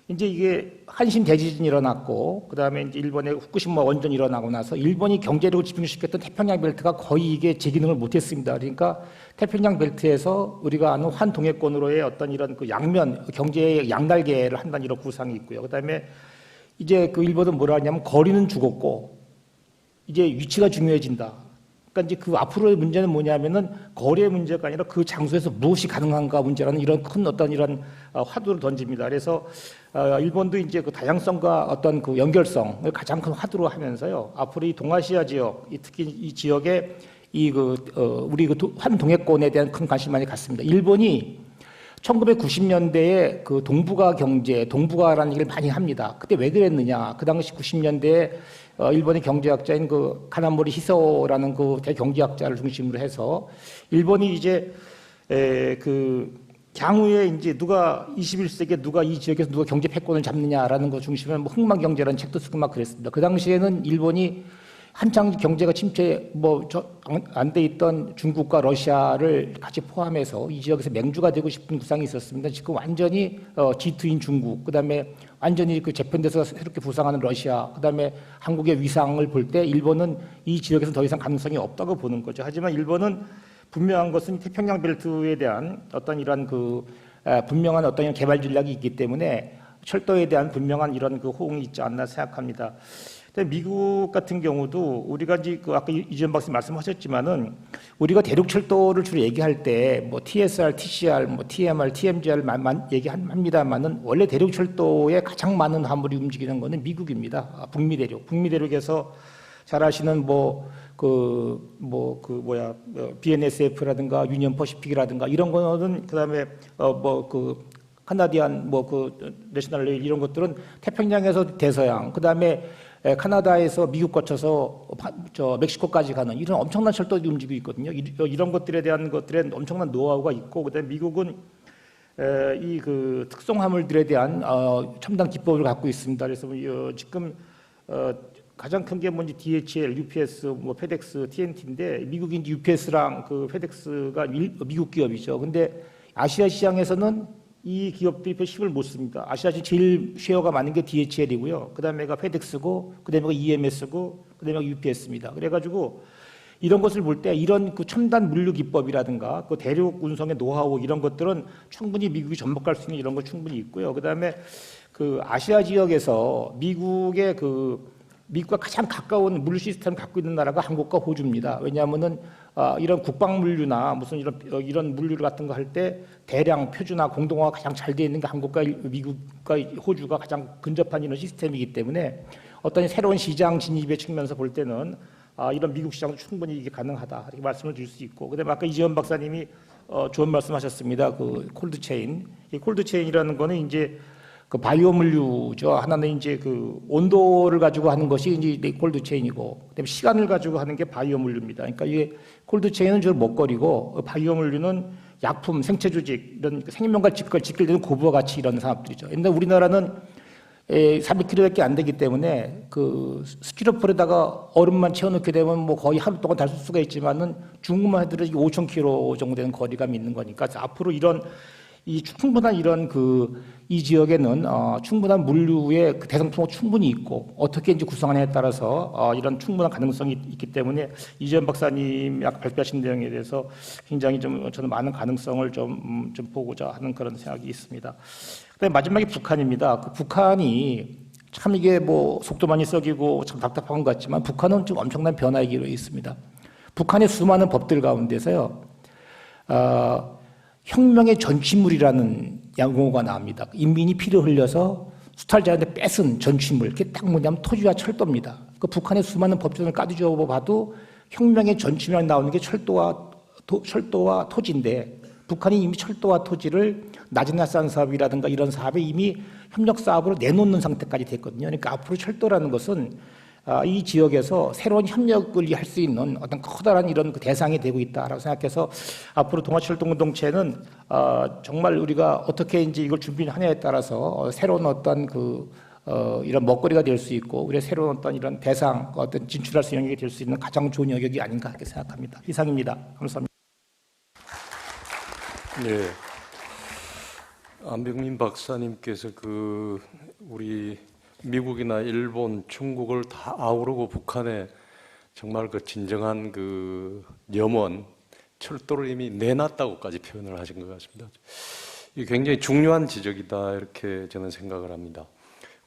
이제 이게 한신 대지진이 일어났고 그다음에 이제 일본의 후쿠시마 원전이 일어나고 나서 일본이 경제력을 집중시켰던 태평양 벨트가 거의 이게 제 기능을 못했습니다. 그러니까 태평양 벨트에서 우리가 아는 환동해권으로의 어떤 이런 그 양면 경제의 양날개를 한다는 이런 구상이 있고요. 그다음에 이제 그 일본은 뭐라 하냐면 거리는 죽었고 이제 위치가 중요해진다. 그러니까 이제 그 앞으로의 문제는 뭐냐면은 거리의 문제가 아니라 그 장소에서 무엇이 가능한가 문제라는 이런 큰 어떤 이런 화두를 던집니다. 그래서 일본도 이제 그 다양성과 어떤 그 연결성을 가장 큰 화두로 하면서요. 앞으로 이 동아시아 지역, 특히 이 지역에 우리 그 환동해권에 대한 큰 관심이 많이 갔습니다. 일본이 1990년대에 그 동북아 경제, 동북아라는 얘기를 많이 합니다. 그때 왜 그랬느냐? 그 당시 90년대에 일본의 경제학자인 그 카나모리 히소라는 그 대경제학자를 중심으로 해서 일본이 이제 향후에 이제 누가 21세기에 누가 이 지역에서 누가 경제 패권을 잡느냐라는 거 중심으로 뭐 흥망 경제라는 책도 쓰고 막 그랬습니다. 그 당시에는 일본이 한창 경제가 침체 안 돼 있던 중국과 러시아를 같이 포함해서 이 지역에서 맹주가 되고 싶은 구상이 있었습니다. 지금 완전히 G2인 중국, 그다음에 완전히 그 재편돼서 새롭게 부상하는 러시아, 그다음에 한국의 위상을 볼 때 일본은 이 지역에서 더 이상 가능성이 없다고 보는 거죠. 하지만 일본은 분명한 것은 태평양 벨트에 대한 어떤 이런 분명한 어떤 개발 전략이 있기 때문에 철도에 대한 분명한 이런 그 호응이 있지 않나 생각합니다. 미국 같은 경우도 우리가 이제 아까 이재현 박사님 말씀하셨지만은 우리가 대륙 철도를 주로 얘기할 때 뭐 TSR, TCR, 뭐 TMR, TMGR을 얘기합니다만은 원래 대륙 철도에 가장 많은 화물이 움직이는 거는 미국입니다. 북미 대륙. 북미 대륙에서 잘 아시는 BNSF라든가 유니언 퍼시픽이라든가 이런 거는 그다음에 카나디안 내셔널 레일 이런 것들은 태평양에서 대서양, 그다음에 카나다에서 미국 거쳐서 멕시코까지 가는 이런 엄청난 철도들이 움직이고 있거든요. 이런 것들에 대한 것들에 엄청난 노하우가 있고, 그다음에 미국은 이 특송 화물들에 대한 첨단 기법을 갖고 있습니다. 그래서 지금 가장 큰 게 뭔지 DHL, UPS, 페덱스, TNT인데 미국이 이제 UPS랑 페덱스가 미국 기업이죠. 근데 아시아 시장에서는 이 기업들이 별 힘을 못 씁니다. 아시아에서 제일 쉐어가 많은 게 DHL이고요. 그다음에가 페덱스고, 그다음에가 EMS고, 그다음에가 UPS입니다. 그래가지고 이런 것을 볼 때 이런 첨단 물류 기법이라든가 대륙 운송의 노하우 이런 것들은 충분히 미국이 접목할 수 있는 이런 거 충분히 있고요. 그다음에 아시아 지역에서 미국과 가장 가까운 물류 시스템을 갖고 있는 나라가 한국과 호주입니다. 왜냐하면은 이런 국방 물류나 무슨 이런 물류 같은 거 할 때 대량 표준화 공동화가 가장 잘 되어 있는 게 한국과 미국과 호주가 가장 근접한 이런 시스템이기 때문에 어떤 새로운 시장 진입의 측면에서 볼 때는 이런 미국 시장도 충분히 이게 가능하다 이렇게 말씀을 드릴 수 있고, 그다음에 아까 이재현 박사님이 좋은 말씀하셨습니다. 콜드체인, 이 콜드체인이라는 거는 이제 바이오 물류죠. 하나는 이제 온도를 가지고 하는 것이 이제 콜드체인이고, 그다음에 시간을 가지고 하는 게 바이오 물류입니다. 그러니까 이게 콜드체인은 주로 먹거리고, 바이오 물류는 약품, 생체 조직 이런 생명과 직결되는 고부와 가치 이런 산업들이죠. 근데 우리나라는 400kg밖에 안 되기 때문에 스티로폼에다가 얼음만 채워넣게 되면 거의 하루 동안 달 수가 있지만은 중국만 해도 5,000km 정도 되는 거리감이 있는 거니까 앞으로 충분한 이 지역에는 충분한 물류의 대성통은 충분히 있고, 어떻게 이제 구성하느냐에 따라서 이런 충분한 가능성이 있기 때문에 이재현 박사님이 아까 발표하신 내용에 대해서 굉장히 저는 많은 가능성을 좀 보고자 하는 그런 생각이 있습니다. 그다음에 마지막에 북한입니다. 북한이 참 이게 뭐 속도 많이 썩이고 참 답답한 것 같지만 북한은 지금 엄청난 변화의 기로에 있습니다. 북한의 수많은 법들 가운데서요, 혁명의 전취물이라는 용어가 나옵니다. 인민이 피를 흘려서 수탈자한테 뺏은 전취물, 그게 딱 뭐냐면 토지와 철도입니다. 그 북한의 수많은 법전을 까뒤져 봐도 혁명의 전취물이 나오는 게 철도와 토지인데, 북한이 이미 철도와 토지를 나지나산 사업이라든가 이런 사업에 이미 협력 사업으로 내놓는 상태까지 됐거든요. 그러니까 앞으로 철도라는 것은 이 지역에서 새로운 협력을 할 수 있는 어떤 커다란 이런 그 대상이 되고 있다라고 생각해서 앞으로 동아철도공동체는 정말 우리가 어떻게 이제 이걸 준비하냐에 따라서 새로운 어떤 이런 먹거리가 될 수 있고 우리의 새로운 어떤 이런 대상, 어떤 진출할 수 있는 영역이 될 수 있는 가장 좋은 영역이 아닌가 그렇게 생각합니다. 이상입니다. 감사합니다. 네. 안병민 박사님께서 우리 미국이나 일본, 중국을 다 아우르고 북한에 정말 진정한 염원, 철도를 이미 내놨다고까지 표현을 하신 것 같습니다. 이게 굉장히 중요한 지적이다 이렇게 저는 생각을 합니다.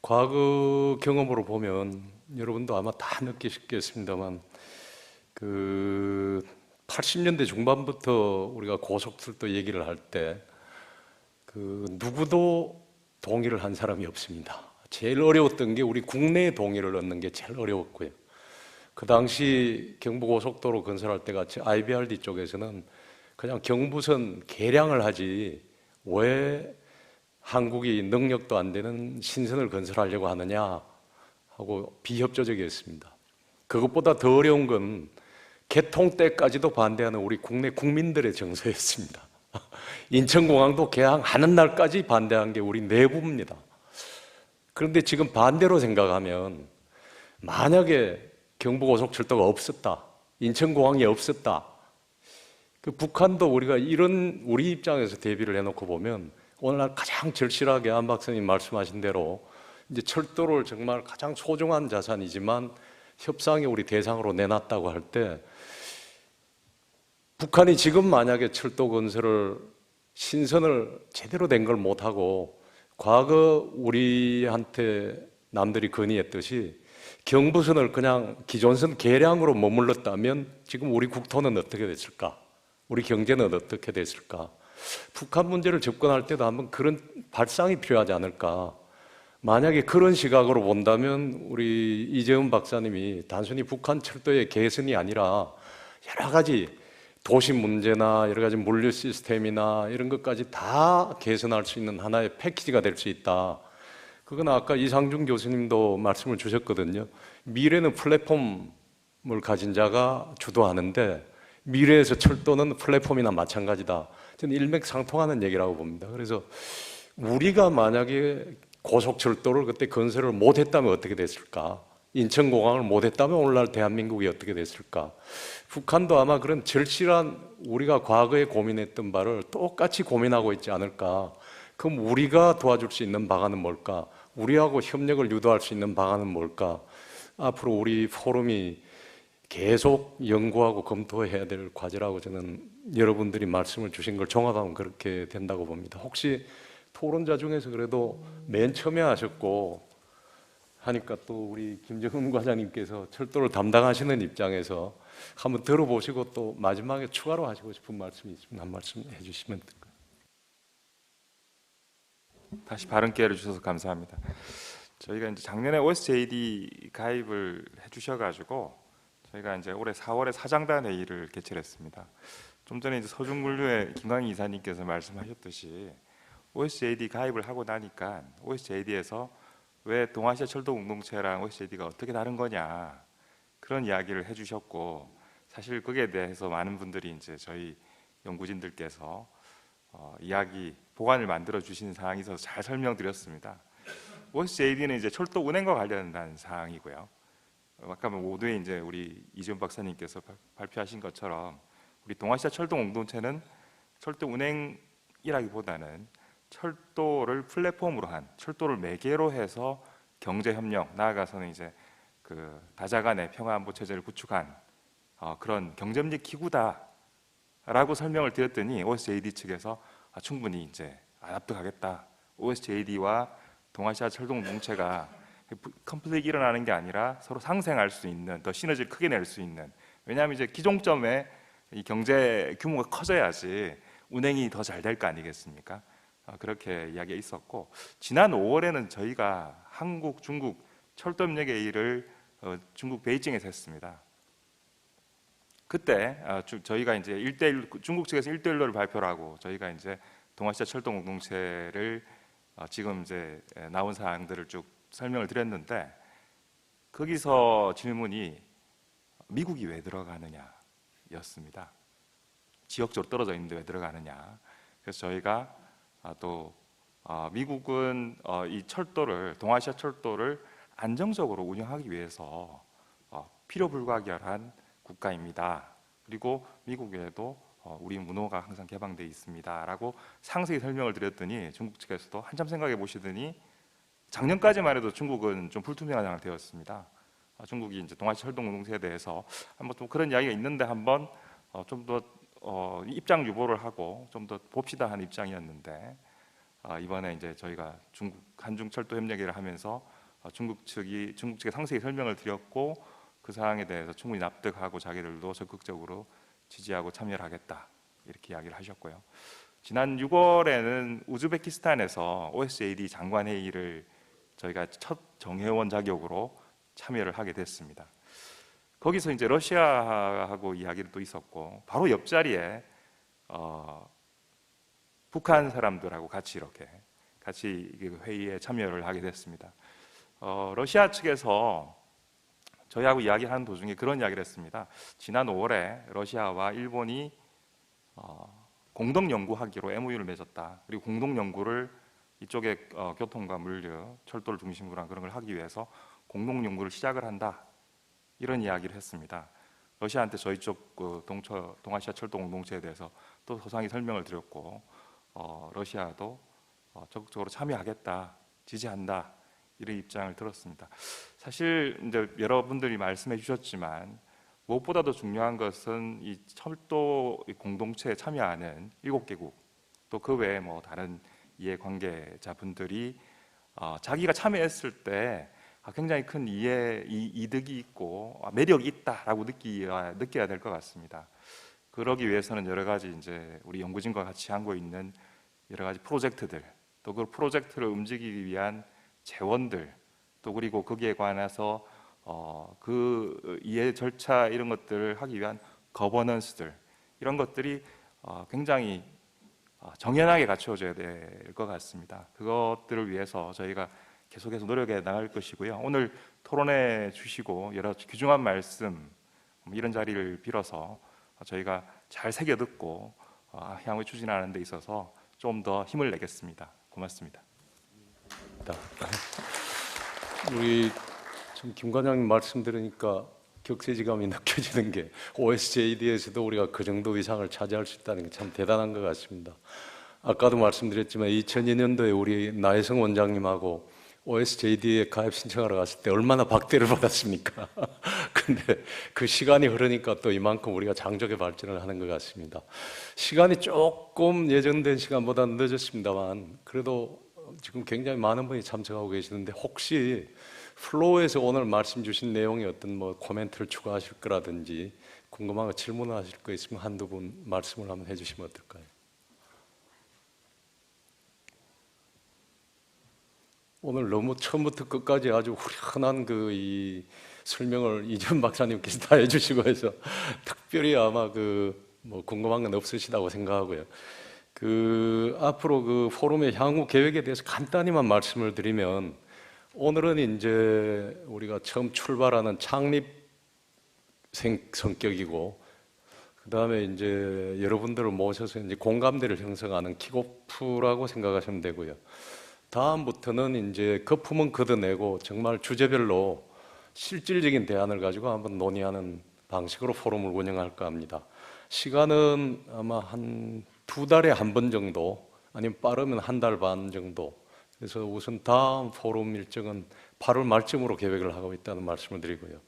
과거 경험으로 보면 여러분도 아마 다 느끼셨겠습니다만 80년대 중반부터 우리가 고속철도 얘기를 할 때 누구도 동의를 한 사람이 없습니다. 제일 어려웠던 게 우리 국내에 동의를 얻는 게 제일 어려웠고요. 그 당시 경부고속도로 건설할 때 같이 IBRD 쪽에서는 그냥 경부선 개량을 하지 왜 한국이 능력도 안 되는 신선을 건설하려고 하느냐 하고 비협조적이었습니다. 그것보다 더 어려운 건 개통 때까지도 반대하는 우리 국내 국민들의 정서였습니다. 인천공항도 개항하는 날까지 반대한 게 우리 내부입니다. 그런데 지금 반대로 생각하면 만약에 경부고속철도가 없었다, 인천공항이 없었다, 북한도 우리가 이런 우리 입장에서 대비를 해놓고 보면 오늘날 가장 절실하게 안 박사님 말씀하신 대로 이제 철도를 정말 가장 소중한 자산이지만 협상에 우리 대상으로 내놨다고 할 때 북한이 지금 만약에 철도 건설을 신선을 제대로 된 걸 못하고 과거 우리한테 남들이 건의했듯이 경부선을 그냥 기존선 개량으로 머물렀다면 지금 우리 국토는 어떻게 됐을까? 우리 경제는 어떻게 됐을까? 북한 문제를 접근할 때도 한번 그런 발상이 필요하지 않을까? 만약에 그런 시각으로 본다면 우리 이재훈 박사님이 단순히 북한 철도의 개선이 아니라 여러 가지 도시 문제나 여러 가지 물류 시스템이나 이런 것까지 다 개선할 수 있는 하나의 패키지가 될 수 있다. 그건 아까 이상준 교수님도 말씀을 주셨거든요. 미래는 플랫폼을 가진 자가 주도하는데 미래에서 철도는 플랫폼이나 마찬가지다. 저는 일맥상통하는 얘기라고 봅니다. 그래서 우리가 만약에 고속철도를 그때 건설을 못했다면 어떻게 됐을까? 인천공항을 못했다면 오늘날 대한민국이 어떻게 됐을까? 북한도 아마 그런 절실한 우리가 과거에 고민했던 바를 똑같이 고민하고 있지 않을까? 그럼 우리가 도와줄 수 있는 방안은 뭘까? 우리하고 협력을 유도할 수 있는 방안은 뭘까? 앞으로 우리 포럼이 계속 연구하고 검토해야 될 과제라고 저는 여러분들이 말씀을 주신 걸 종합하면 그렇게 된다고 봅니다. 혹시 토론자 중에서 그래도 맨 처음에 하셨고 하니까 또 우리 김정은 과장님께서 철도를 담당하시는 입장에서 한번 들어보시고 또 마지막에 추가로 하시고 싶은 말씀이 있으면 한 말씀 해주시면 될까요? 다시 발언 기회를 주셔서 감사합니다. 저희가 이제 작년에 OSJD 가입을 해주셔가지고 저희가 이제 올해 4월에 사장단 회의를 개최했습니다. 좀 전에 이제 서중물류의 김광희 이사님께서 말씀하셨듯이 OSJD 가입을 하고 나니까 OSJD에서 왜 동아시아 철도 공동체랑 OSJD가 어떻게 다른 거냐 그런 이야기를 해주셨고 사실 거기에 대해서 많은 분들이 이제 저희 연구진들께서 보관을 만들어 주시는 사항이 있어서 잘 설명드렸습니다. OSJD는 이제 철도 운행과 관련된 사항이고요. 아까 모두에 이제 우리 이재훈 박사님께서 발표하신 것처럼 우리 동아시아 철도 공동체는 철도 운행이라기보다는 철도를 플랫폼으로 한 철도를 매개로 해서 경제 협력 나아가서는 이제 다자 간의 평화 안보 체제를 구축한 그런 경쟁력 기구다라고 설명을 드렸더니 OSJD 측에서 충분히 이제 납득하겠다. OSJD와 동아시아 철도 공동체가 컨플릭이 일어나는 게 아니라 서로 상생할 수 있는, 더 시너지를 크게 낼 수 있는. 왜냐하면 이제 기종점에 이 경제 규모가 커져야지 운행이 더 잘 될 거 아니겠습니까? 그렇게 이야기가 있었고, 지난 5월에는 저희가 한국, 중국 철도협력 회의를 중국 베이징에서 했습니다. 그때 저희가 이제 1대1, 중국 측에서 1대1로를 발표를 하고 저희가 이제 동아시아 철도 공동체를 지금 이제 나온 사항들을 쭉 설명을 드렸는데, 거기서 질문이 미국이 왜 들어가느냐였습니다. 지역적으로 떨어져 있는데 왜 들어가느냐. 그래서 저희가 또 미국은 이 철도를, 동아시아 철도를 안정적으로 운영하기 위해서 필요 불가결한 국가입니다. 그리고 미국에도 우리 문호가 항상 개방되어 있습니다라고 상세히 설명을 드렸더니 중국 측에서도 한참 생각해 보시더니, 작년까지만 해도 중국은 좀 불투명한 상태였습니다. 중국이 이제 동아시아 철도 공동체에 대해서 한번 좀 그런 이야기가 있는데 한번 좀 더 입장 유보를 하고 좀 더 봅시다 하는 입장이었는데, 이번에 이제 저희가 중국 한중 철도 협력회를 하면서 중국 측에 상세히 설명을 드렸고, 그 사항에 대해서 충분히 납득하고 자기들도 적극적으로 지지하고 참여를 하겠다 이렇게 이야기를 하셨고요. 지난 6월에는 우즈베키스탄에서 OSJD 장관 회의를 저희가 첫 정회원 자격으로 참여를 하게 됐습니다. 거기서 이제 러시아하고 이야기를 또 있었고, 바로 옆자리에 북한 사람들하고 같이 이렇게 회의에 참여를 하게 됐습니다. 러시아 측에서 저희하고 이야기하는 도중에 그런 이야기를 했습니다. 지난 5월에 러시아와 일본이 공동 연구하기로 MOU를 맺었다. 그리고 공동 연구를 이쪽에 교통과 물류, 철도를 중심으로 한 그런 걸 하기 위해서 공동 연구를 시작을 한다. 이런 이야기를 했습니다. 러시아한테 저희 쪽 동아시아 철도 공동체에 대해서 또 소상히 설명을 드렸고, 러시아도 적극적으로 참여하겠다, 지지한다 이런 입장을 들었습니다. 사실 이제 여러분들이 말씀해 주셨지만 무엇보다도 중요한 것은 이 철도 공동체에 참여하는 7개국, 또 그 외에 뭐 다른 이해관계자분들이 자기가 참여했을 때 굉장히 큰 이득이 있고 매력이 있다라고 느껴야 될 것 같습니다. 그러기 위해서는 여러 가지 이제 우리 연구진과 같이 하고 있는 여러 가지 프로젝트들, 또 그 프로젝트를 움직이기 위한 재원들, 또 그리고 거기에 관해서 그 이해 절차 이런 것들을 하기 위한 거버넌스들, 이런 것들이 굉장히 정연하게 갖춰져야 될 것 같습니다. 그것들을 위해서 저희가 계속해서 노력해 나갈 것이고요. 오늘 토론해 주시고 여러 귀중한 말씀, 이런 자리를 빌어서 저희가 잘 새겨 듣고 향후 추진하는 데 있어서 좀 더 힘을 내겠습니다. 고맙습니다. 우리 지금 김 과장님 말씀 들으니까 격세지감이 느껴지는 게, OSJD에서도 우리가 그 정도 이상을 차지할 수 있다는 게 참 대단한 것 같습니다. 아까도 말씀드렸지만 2002년도에 우리 나혜성 원장님하고 OSJD에 가입 신청하러 갔을 때 얼마나 박대를 받았습니까? 근데 그 시간이 흐르니까 또 이만큼 우리가 장족의 발전을 하는 것 같습니다. 시간이 조금 예정된 시간보다 늦었습니다만 그래도 지금 굉장히 많은 분이 참석하고 계시는데, 혹시 플로우에서 오늘 말씀 주신 내용에 어떤 뭐 코멘트를 추가하실 거라든지 궁금한 거 질문하실 거 있으면 한두 분 말씀을 한번 해주시면 어떨까요? 오늘 너무 처음부터 끝까지 아주 후련한 이 설명을 이재훈 박사님께서 다 해주시고 해서 특별히 아마 뭐 궁금한 건 없으시다고 생각하고요. 앞으로 포럼의 향후 계획에 대해서 간단히만 말씀을 드리면, 오늘은 이제 우리가 처음 출발하는 창립 성격이고, 그 다음에 이제 여러분들을 모셔서 이제 공감대를 형성하는 킥오프라고 생각하시면 되고요. 다음부터는 이제 거품은 걷어내고 정말 주제별로 실질적인 대안을 가지고 한번 논의하는 방식으로 포럼을 운영할까 합니다. 시간은 아마 한 2달에 한 번 정도, 아니면 빠르면 1달 반 정도. 그래서 우선 다음 포럼 일정은 8월 말쯤으로 계획을 하고 있다는 말씀을 드리고요.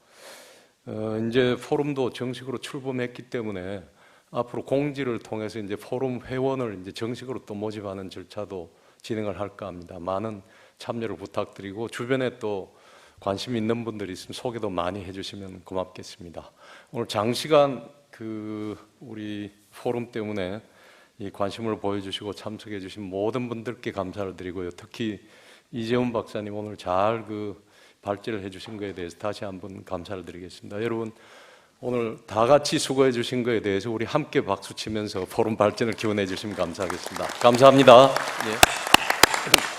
이제 포럼도 정식으로 출범했기 때문에 앞으로 공지를 통해서 이제 포럼 회원을 이제 정식으로 또 모집하는 절차도 진행을 할까 합니다. 많은 참여를 부탁드리고, 주변에 또 관심 있는 분들이 있으면 소개도 많이 해주시면 고맙겠습니다. 오늘 장시간 우리 포럼 때문에 이 관심을 보여주시고 참석해주신 모든 분들께 감사를 드리고요. 특히 이재훈 박사님 오늘 잘 발제를 해주신 것에 대해서 다시 한번 감사를 드리겠습니다. 여러분 오늘 다 같이 수고해 주신 것에 대해서 우리 함께 박수 치면서 포럼 발전을 기원해 주시면 감사하겠습니다. 감사합니다. 예.